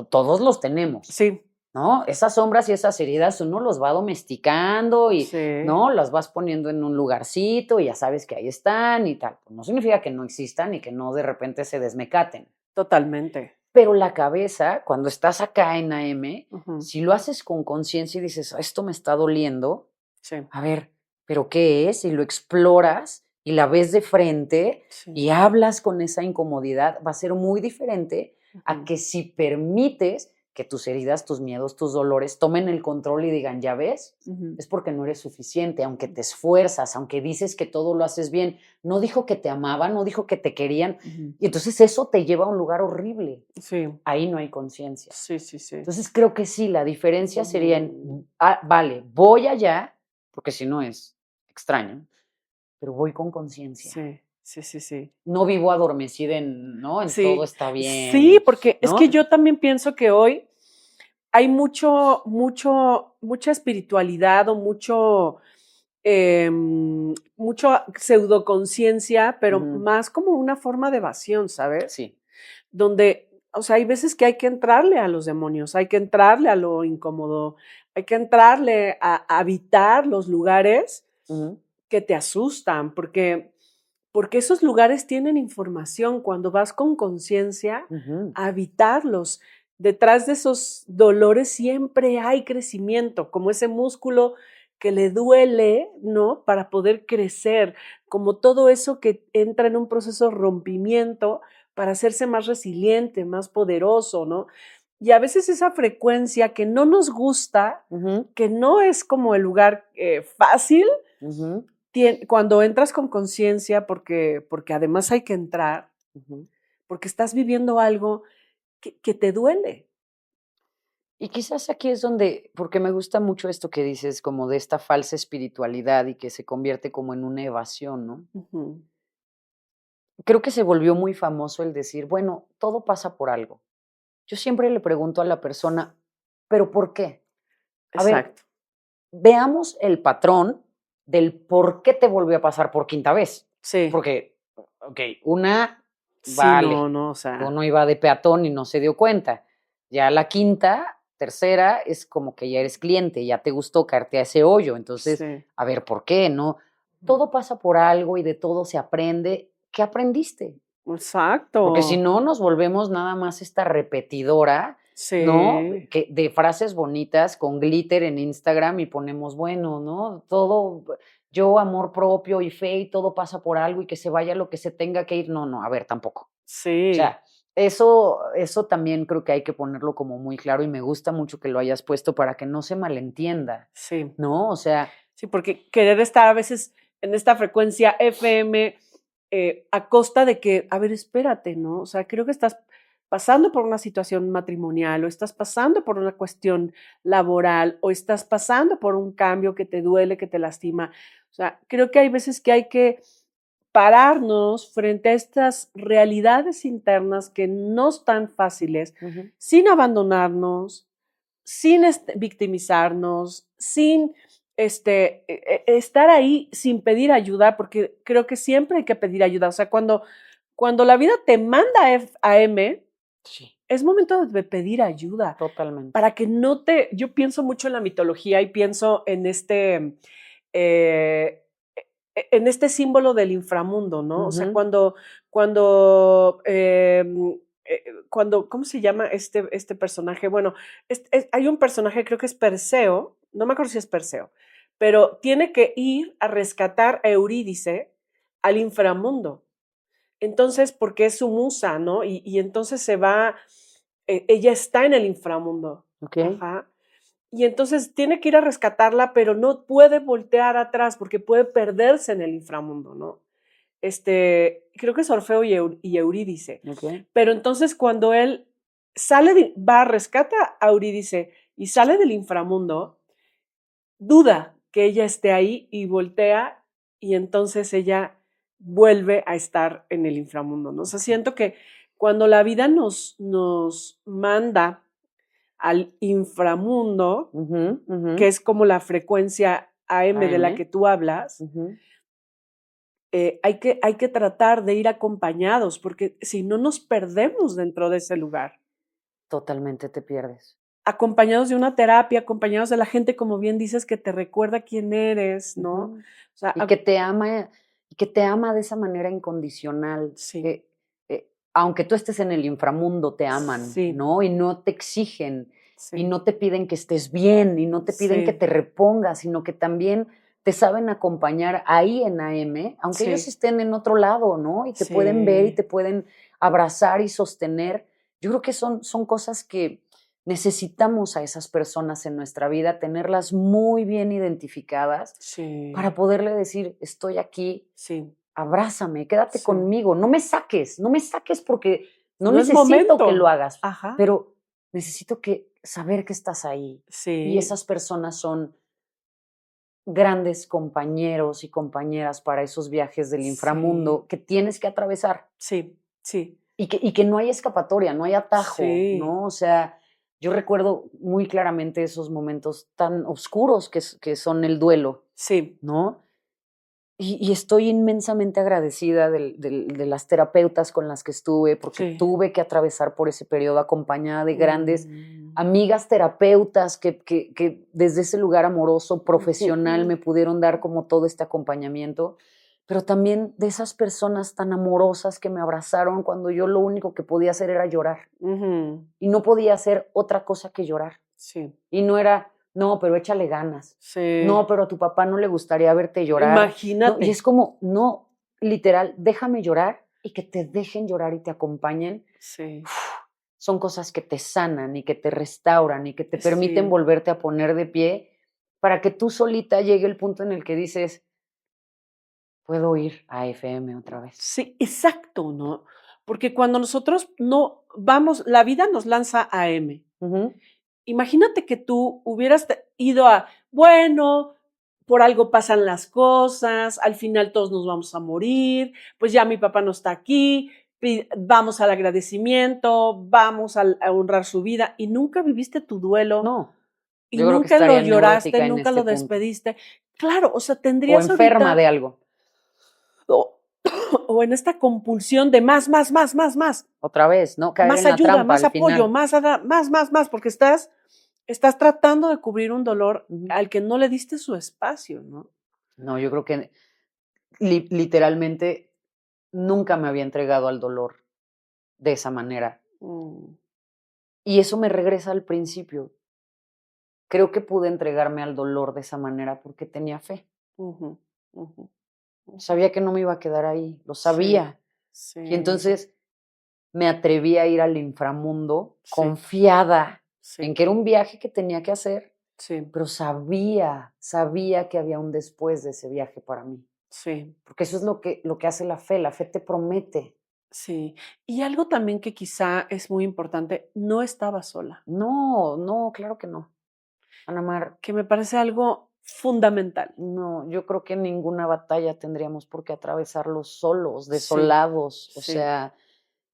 [SPEAKER 2] todos los tenemos,
[SPEAKER 1] Sí,
[SPEAKER 2] ¿no? Esas sombras y esas heridas uno los va domesticando y,
[SPEAKER 1] sí,
[SPEAKER 2] ¿no? Las vas poniendo en un lugarcito y ya sabes que ahí están y tal. Pues no significa que no existan y que no de repente se desmecaten.
[SPEAKER 1] totalmente.
[SPEAKER 2] Pero la cabeza, cuando estás acá en AM,
[SPEAKER 1] Ujú,
[SPEAKER 2] si lo haces con conciencia y dices, esto me está doliendo,
[SPEAKER 1] sí,
[SPEAKER 2] a ver, ¿pero qué es? Y lo exploras y la ves de frente
[SPEAKER 1] sí.
[SPEAKER 2] y hablas con esa incomodidad, va a ser muy diferente a
[SPEAKER 1] Ujú,
[SPEAKER 2] que si permites que tus heridas, tus miedos, tus dolores tomen el control y digan, ya ves,
[SPEAKER 1] ujú,
[SPEAKER 2] es porque no eres suficiente, aunque te esfuerzas, aunque dices que todo lo haces bien. No dijo que te amaban, no dijo que te querían.
[SPEAKER 1] ujú.
[SPEAKER 2] Y entonces eso te lleva a un lugar horrible.
[SPEAKER 1] Sí,
[SPEAKER 2] Ahí no hay conciencia.
[SPEAKER 1] sí, sí, sí.
[SPEAKER 2] Entonces creo que sí, la diferencia sería en,
[SPEAKER 1] Ujú.
[SPEAKER 2] vale, voy allá, porque si no es extraño, pero voy con conciencia.
[SPEAKER 1] Sí, sí, sí, sí.
[SPEAKER 2] No vivo adormecida en, ¿no? En todo
[SPEAKER 1] Sí,
[SPEAKER 2] está bien
[SPEAKER 1] sí,
[SPEAKER 2] y,
[SPEAKER 1] porque es
[SPEAKER 2] ¿no?
[SPEAKER 1] que yo también pienso que hoy hay mucha espiritualidad o mucho pseudoconciencia, pero
[SPEAKER 2] Ujú,
[SPEAKER 1] más como una forma de evasión, ¿sabes?
[SPEAKER 2] sí.
[SPEAKER 1] Donde, o sea, hay veces que hay que entrarle a los demonios, hay que entrarle a lo incómodo, hay que entrarle a habitar los lugares
[SPEAKER 2] Ujú,
[SPEAKER 1] que te asustan, porque esos lugares tienen información. Cuando vas con conciencia
[SPEAKER 2] ujú,
[SPEAKER 1] a habitarlos, detrás de esos dolores siempre hay crecimiento, como ese músculo que le duele, ¿no? Para poder crecer, como todo eso que entra en un proceso de rompimiento para hacerse más resiliente, más poderoso, ¿no? Y a veces esa frecuencia que no nos gusta,
[SPEAKER 2] ujú,
[SPEAKER 1] que no es como el lugar fácil,
[SPEAKER 2] ujú,
[SPEAKER 1] cuando entras con conciencia, porque además hay que entrar,
[SPEAKER 2] ujú.
[SPEAKER 1] porque estás viviendo algo que te duele.
[SPEAKER 2] Y quizás aquí es donde, porque me gusta mucho esto que dices, como de esta falsa espiritualidad y que se convierte como en una evasión, ¿no?
[SPEAKER 1] Ujú.
[SPEAKER 2] Creo que se volvió muy famoso el decir, bueno, todo pasa por algo. Yo siempre le pregunto a la persona, ¿pero por qué? A ver,
[SPEAKER 1] Exacto.
[SPEAKER 2] veamos el patrón del por qué te volvió a pasar por quinta vez.
[SPEAKER 1] Sí.
[SPEAKER 2] Porque, ok, una,
[SPEAKER 1] Sí, no,
[SPEAKER 2] vale,
[SPEAKER 1] no, o sea,
[SPEAKER 2] uno iba de peatón y no se dio cuenta. Ya la quinta, tercera, es como que ya eres cliente, ya te gustó caerte a ese hoyo. Entonces,
[SPEAKER 1] sí.
[SPEAKER 2] a ver, ¿por qué? No, todo pasa por algo y de todo se aprende. ¿Qué aprendiste? Porque si
[SPEAKER 1] Exacto.
[SPEAKER 2] no, nos volvemos nada más esta repetidora, ¿no?
[SPEAKER 1] Sí.
[SPEAKER 2] Que de frases bonitas con glitter en Instagram y ponemos, bueno, ¿no? Todo, yo, amor propio y fe y todo pasa por algo y que se vaya lo que se tenga que ir. No, no, a ver, tampoco. O
[SPEAKER 1] Sí.
[SPEAKER 2] sea, eso también creo que hay que ponerlo como muy claro y me gusta mucho que lo hayas puesto para que no se malentienda,
[SPEAKER 1] Sí.
[SPEAKER 2] ¿no? O sea,
[SPEAKER 1] Sí, porque querer estar a veces en esta frecuencia FM, a costa de que, a ver, espérate, ¿no? O sea, creo que estás pasando por una situación matrimonial, o estás pasando por una cuestión laboral, o estás pasando por un cambio que te duele, que te lastima. O sea, creo que hay veces que hay que pararnos frente a estas realidades internas que no están fáciles,
[SPEAKER 2] ujú,
[SPEAKER 1] sin abandonarnos, sin victimizarnos, sin estar ahí sin pedir ayuda, porque creo que siempre hay que pedir ayuda. O sea, cuando la vida te manda a M,
[SPEAKER 2] sí,
[SPEAKER 1] es momento de pedir ayuda
[SPEAKER 2] totalmente.
[SPEAKER 1] para que no te. Yo pienso mucho en la mitología y pienso eh, en este símbolo del inframundo, ¿no? O sea,
[SPEAKER 2] Ujú,
[SPEAKER 1] cuando, ¿cómo se llama este personaje? Bueno, hay un personaje, creo que es Perseo, no me acuerdo si es Perseo, pero tiene que ir a rescatar a Eurídice al inframundo. Entonces, porque es su musa, ¿no? Y entonces se va, ella está en el inframundo.
[SPEAKER 2] ok.
[SPEAKER 1] Ajá. Y entonces tiene que ir a rescatarla, pero no puede voltear atrás porque puede perderse en el inframundo, ¿no? Creo que es Orfeo y Eurídice.
[SPEAKER 2] Ok.
[SPEAKER 1] Pero entonces cuando él va, rescata a Eurídice y sale del inframundo, duda que ella esté ahí y voltea y entonces ella vuelve a estar en el inframundo, ¿no? O sea,
[SPEAKER 2] Ok.
[SPEAKER 1] siento que cuando la vida nos manda al inframundo,
[SPEAKER 2] Ujú, ujú.
[SPEAKER 1] que es como la frecuencia AM de la
[SPEAKER 2] AM.
[SPEAKER 1] que tú hablas,
[SPEAKER 2] Ujú.
[SPEAKER 1] hay que tratar de ir acompañados, porque si no nos perdemos dentro de ese lugar.
[SPEAKER 2] Totalmente te pierdes.
[SPEAKER 1] Acompañados de una terapia, acompañados de la gente, como bien dices, que te recuerda quién eres, ¿no? O
[SPEAKER 2] Ujú.
[SPEAKER 1] sea,
[SPEAKER 2] Y que te ama de esa manera incondicional,
[SPEAKER 1] sí,
[SPEAKER 2] que, aunque tú estés en el inframundo, te aman,
[SPEAKER 1] sí,
[SPEAKER 2] ¿no? Y no te exigen, y
[SPEAKER 1] sí,
[SPEAKER 2] no te piden que estés bien, y no te piden que
[SPEAKER 1] sí,
[SPEAKER 2] te repongas, sino que también te saben acompañar ahí en AM, aunque ellos
[SPEAKER 1] sí,
[SPEAKER 2] estén en otro lado, ¿no? Y te pueden ver y
[SPEAKER 1] sí,
[SPEAKER 2] te pueden abrazar y sostener. Yo creo que son cosas que necesitamos a esas personas en nuestra vida, tenerlas muy bien identificadas para
[SPEAKER 1] sí,
[SPEAKER 2] poderle decir: "Estoy aquí,
[SPEAKER 1] sí,
[SPEAKER 2] abrázame, quédate
[SPEAKER 1] sí.
[SPEAKER 2] conmigo, no me saques porque no
[SPEAKER 1] No es
[SPEAKER 2] necesito que lo
[SPEAKER 1] momento.
[SPEAKER 2] hagas,
[SPEAKER 1] Ajá,
[SPEAKER 2] pero necesito que saber que estás ahí". Y
[SPEAKER 1] sí,
[SPEAKER 2] esas personas son grandes compañeros y compañeras para esos viajes del
[SPEAKER 1] sí,
[SPEAKER 2] inframundo que tienes que atravesar.
[SPEAKER 1] sí, sí,
[SPEAKER 2] Y que no hay escapatoria, no hay atajo,
[SPEAKER 1] sí,
[SPEAKER 2] ¿no? O sea, yo recuerdo muy claramente esos momentos tan oscuros que son el duelo,
[SPEAKER 1] sí,
[SPEAKER 2] ¿no? Y estoy inmensamente agradecida de las terapeutas con las que estuve, porque
[SPEAKER 1] sí.
[SPEAKER 2] tuve que atravesar por ese periodo acompañada de grandes
[SPEAKER 1] Mm,
[SPEAKER 2] amigas terapeutas que desde ese lugar amoroso, profesional,
[SPEAKER 1] ujú,
[SPEAKER 2] me pudieron dar como todo este acompañamiento, pero también de esas personas tan amorosas que me abrazaron cuando yo lo único que podía hacer era llorar,
[SPEAKER 1] ujú,
[SPEAKER 2] y no podía hacer otra cosa que llorar.
[SPEAKER 1] sí,
[SPEAKER 2] Y no era, no, pero échale ganas.
[SPEAKER 1] sí.
[SPEAKER 2] No, pero a tu papá no le gustaría verte llorar. No,
[SPEAKER 1] Imagínate.
[SPEAKER 2] y es como, no, literal, déjame llorar y que te dejen llorar y te acompañen.
[SPEAKER 1] Sí,
[SPEAKER 2] Son cosas que te sanan y que te restauran y que te permiten
[SPEAKER 1] sí,
[SPEAKER 2] volverte a poner de pie para que tú solita llegue el punto en el que dices, puedo ir a FM otra vez.
[SPEAKER 1] sí, exacto, ¿no? Porque cuando nosotros no vamos, la vida nos lanza a M.
[SPEAKER 2] Ujú.
[SPEAKER 1] Imagínate que tú hubieras ido a, bueno, por algo pasan las cosas, al final todos nos vamos a morir, pues ya mi papá no está aquí, vamos al agradecimiento, vamos a honrar su vida y nunca viviste tu duelo
[SPEAKER 2] No,
[SPEAKER 1] y
[SPEAKER 2] yo creo que
[SPEAKER 1] nunca lo
[SPEAKER 2] estaría
[SPEAKER 1] lloraste,
[SPEAKER 2] neurótica en
[SPEAKER 1] nunca
[SPEAKER 2] este
[SPEAKER 1] lo
[SPEAKER 2] punto.
[SPEAKER 1] despediste. Claro, o sea,
[SPEAKER 2] O
[SPEAKER 1] tendrías
[SPEAKER 2] enferma de
[SPEAKER 1] ahorita
[SPEAKER 2] algo.
[SPEAKER 1] o, o en esta compulsión de más, más, más, más, más,
[SPEAKER 2] Otra vez, ¿no? Caer
[SPEAKER 1] más
[SPEAKER 2] en la
[SPEAKER 1] ayuda,
[SPEAKER 2] trampa
[SPEAKER 1] más
[SPEAKER 2] al
[SPEAKER 1] apoyo,
[SPEAKER 2] final.
[SPEAKER 1] más, más, más, más, porque estás tratando de cubrir un dolor
[SPEAKER 2] Ujú.
[SPEAKER 1] al que no le diste su espacio, ¿no?
[SPEAKER 2] No, yo creo que literalmente nunca me había entregado al dolor de esa manera.
[SPEAKER 1] Mm,
[SPEAKER 2] Y eso me regresa al principio. Creo que pude entregarme al dolor de esa manera porque tenía fe.
[SPEAKER 1] ujú, ujú, ujú.
[SPEAKER 2] Sabía que no me iba a quedar ahí, lo
[SPEAKER 1] Sí,
[SPEAKER 2] sabía. Y
[SPEAKER 1] sí,
[SPEAKER 2] entonces me atreví a ir al inframundo
[SPEAKER 1] sí,
[SPEAKER 2] confiada en
[SPEAKER 1] sí,
[SPEAKER 2] que era un viaje que tenía que hacer,
[SPEAKER 1] sí,
[SPEAKER 2] pero sabía que había un después de ese viaje para mí.
[SPEAKER 1] sí,
[SPEAKER 2] Porque eso es lo que hace la fe te promete.
[SPEAKER 1] sí. Y algo también que quizá es muy importante, no estaba sola,
[SPEAKER 2] No, no, claro que no. Ana Mar,
[SPEAKER 1] que me parece algo fundamental.
[SPEAKER 2] no, yo creo que ninguna batalla tendríamos por qué atravesarlos solos,
[SPEAKER 1] Sí,
[SPEAKER 2] desolados. O
[SPEAKER 1] sí,
[SPEAKER 2] sea,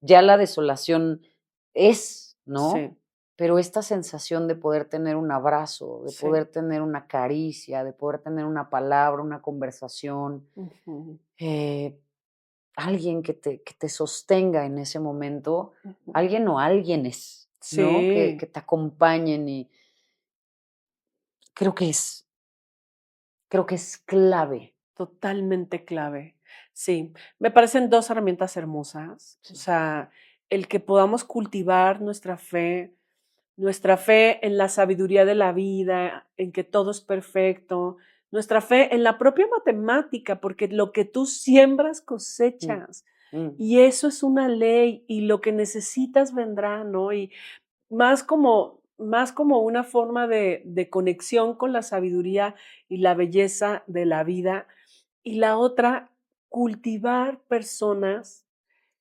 [SPEAKER 2] ya la desolación es, ¿no?
[SPEAKER 1] sí,
[SPEAKER 2] Pero esta sensación de poder tener un abrazo, de
[SPEAKER 1] sí.
[SPEAKER 2] poder tener una caricia, de poder tener una palabra, una conversación,
[SPEAKER 1] Ujú,
[SPEAKER 2] eh, alguien que te sostenga en ese momento,
[SPEAKER 1] ujú.
[SPEAKER 2] alguien o alguienes, ¿no? Que,
[SPEAKER 1] Sí,
[SPEAKER 2] que te acompañen y creo que es, creo que es clave.
[SPEAKER 1] totalmente clave. Sí, me parecen 2 herramientas hermosas. O
[SPEAKER 2] Sí.
[SPEAKER 1] sea, el que podamos cultivar nuestra fe en la sabiduría de la vida, en que todo es perfecto, nuestra fe en la propia matemática, porque lo que tú siembras
[SPEAKER 2] Mm,
[SPEAKER 1] cosechas,
[SPEAKER 2] mm,
[SPEAKER 1] y eso es una ley, y lo que necesitas vendrá, ¿no? Y más como una forma de conexión con la sabiduría y la belleza de la vida. Y la otra, cultivar personas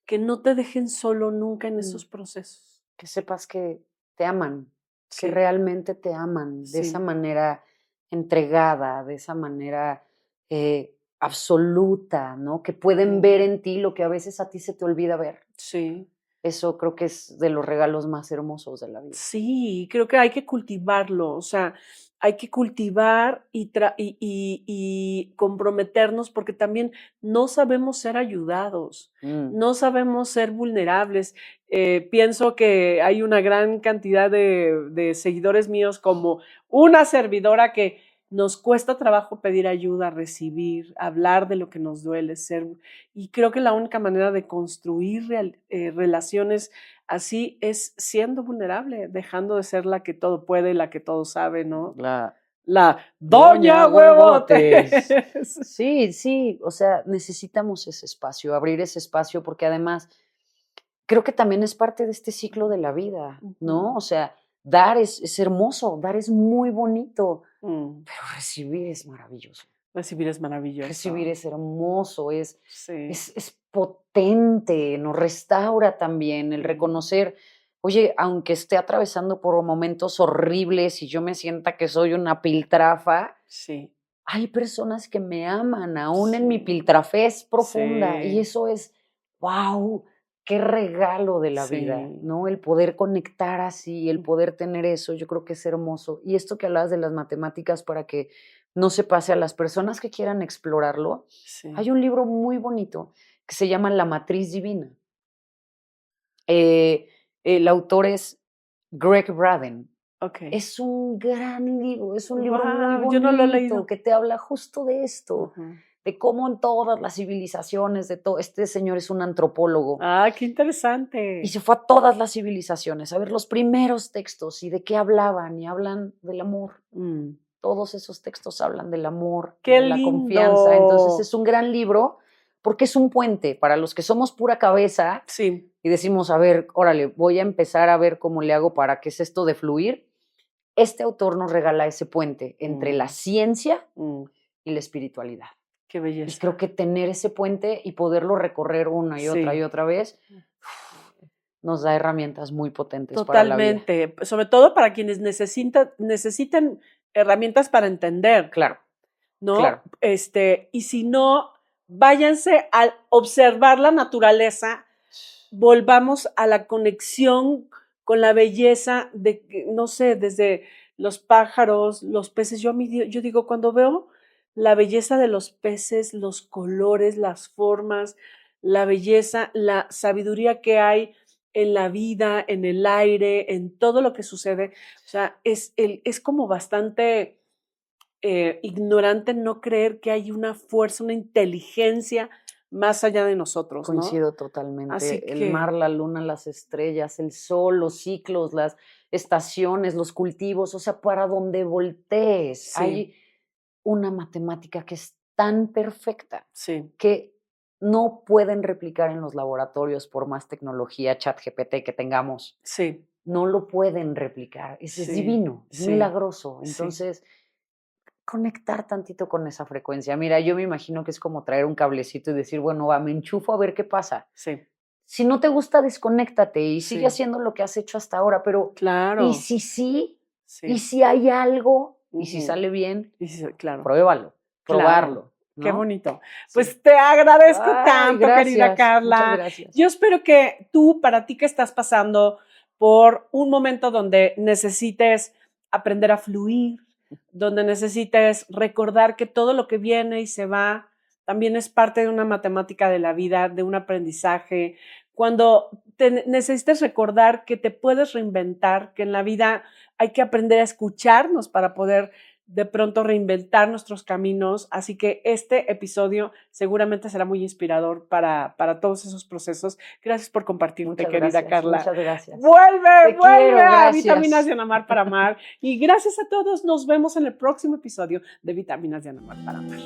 [SPEAKER 1] que no te dejen solo nunca en
[SPEAKER 2] mm.
[SPEAKER 1] esos procesos.
[SPEAKER 2] Que sepas que aman, que
[SPEAKER 1] Sí,
[SPEAKER 2] realmente te aman de esa
[SPEAKER 1] sí,
[SPEAKER 2] manera entregada, de esa manera absoluta, ¿no? Que pueden ver
[SPEAKER 1] mm,
[SPEAKER 2] en ti lo que a veces a ti se te olvida ver.
[SPEAKER 1] sí,
[SPEAKER 2] Eso creo que es de los regalos más hermosos de la vida.
[SPEAKER 1] Sí, creo que hay que cultivarlo, o sea, hay que cultivar y comprometernos porque también no sabemos ser ayudados, no sabemos ser vulnerables. Pienso que hay una gran cantidad de seguidores míos como una servidora que nos cuesta trabajo pedir ayuda, recibir, hablar de lo que nos duele, ser. Y creo que la única manera de construir relaciones así es siendo vulnerable, dejando de ser la que todo puede, la que todo sabe, ¿no? La Doña Huevotes.
[SPEAKER 2] Sí, sí, o sea, necesitamos ese espacio, abrir ese espacio, porque además creo que también es parte de este ciclo de la vida, ¿no? O sea, dar es hermoso, dar es muy bonito, pero recibir es maravilloso.
[SPEAKER 1] Recibir es maravilloso.
[SPEAKER 2] Recibir es hermoso,
[SPEAKER 1] sí.
[SPEAKER 2] es potente, nos restaura también el reconocer, oye, aunque esté atravesando por momentos horribles y yo me sienta que soy una piltrafa,
[SPEAKER 1] sí.
[SPEAKER 2] hay personas que me aman, aún en mi piltrafez profunda, y eso es, wow, qué regalo de la vida, ¿no? El poder conectar así, el poder tener eso, yo creo que es hermoso. Y esto que hablabas de las matemáticas para que no se pase a las personas que quieran explorarlo, hay un libro muy bonito que se llama La Matriz Divina. El autor es Greg Braden.
[SPEAKER 1] Okay.
[SPEAKER 2] Es un gran libro, es un libro muy bonito,
[SPEAKER 1] yo no lo he leído.
[SPEAKER 2] Que te habla justo de esto, de cómo en todas las civilizaciones, este señor es un antropólogo.
[SPEAKER 1] Ah, qué interesante.
[SPEAKER 2] Y se fue a todas las civilizaciones a ver los primeros textos y de qué hablaban, y hablan del amor. Todos esos textos hablan del amor,
[SPEAKER 1] ¡Qué
[SPEAKER 2] de la
[SPEAKER 1] lindo!
[SPEAKER 2] confianza. Entonces es un gran libro porque es un puente para los que somos pura cabeza.
[SPEAKER 1] Sí.
[SPEAKER 2] Y decimos, a ver, órale, voy a empezar a ver cómo le hago para qué es esto de fluir. Este autor nos regala ese puente entre la ciencia y la espiritualidad.
[SPEAKER 1] Qué belleza.
[SPEAKER 2] Y creo que tener ese puente y poderlo recorrer una y otra y otra vez nos da herramientas muy potentes.
[SPEAKER 1] Totalmente.
[SPEAKER 2] Para la vida.
[SPEAKER 1] Sobre todo para quienes necesitan herramientas para entender.
[SPEAKER 2] Claro.
[SPEAKER 1] ¿No?
[SPEAKER 2] Claro.
[SPEAKER 1] Y si no, váyanse al observar la naturaleza, volvamos a la conexión con la belleza de, no sé, desde los pájaros, los peces. Yo digo, cuando veo la belleza de los peces, los colores, las formas, la belleza, la sabiduría que hay en la vida, en el aire, en todo lo que sucede, o sea, es como bastante ignorante no creer que hay una fuerza, una inteligencia más allá de nosotros, ¿no?
[SPEAKER 2] Coincido totalmente.
[SPEAKER 1] Así
[SPEAKER 2] el mar, la luna, las estrellas, el sol, los ciclos, las estaciones, los cultivos, o sea, para donde voltees, hay una matemática que es tan perfecta que no pueden replicar en los laboratorios por más tecnología, ChatGPT que tengamos. No lo pueden replicar. Es divino, es milagroso. Entonces, conectar tantito con esa frecuencia. Mira, yo me imagino que es como traer un cablecito y decir, bueno, va, me enchufo a ver qué pasa. Si no te gusta, desconéctate y sigue haciendo lo que has hecho hasta ahora, pero
[SPEAKER 1] claro.
[SPEAKER 2] ¿y si sí? ¿Y si hay algo? ¿Y si sale bien?
[SPEAKER 1] Claro.
[SPEAKER 2] Pruébalo, probarlo.
[SPEAKER 1] Claro. ¿No? Qué bonito. Pues te agradezco tanto,
[SPEAKER 2] gracias,
[SPEAKER 1] querida Carla.
[SPEAKER 2] Muchas gracias.
[SPEAKER 1] Yo espero que tú, para ti que estás pasando por un momento donde necesites aprender a fluir, donde necesites recordar que todo lo que viene y se va también es parte de una matemática de la vida, de un aprendizaje. Cuando necesites recordar que te puedes reinventar, que en la vida hay que aprender a escucharnos para poder de pronto reinventar nuestros caminos. Así que este episodio seguramente será muy inspirador para todos esos procesos. Gracias por compartirte, querida Carla.
[SPEAKER 2] Muchas gracias.
[SPEAKER 1] Vuelve a Vitaminas de Anamar para Amar. Y gracias a todos. Nos vemos en el próximo episodio de Vitaminas de Anamar para Amar.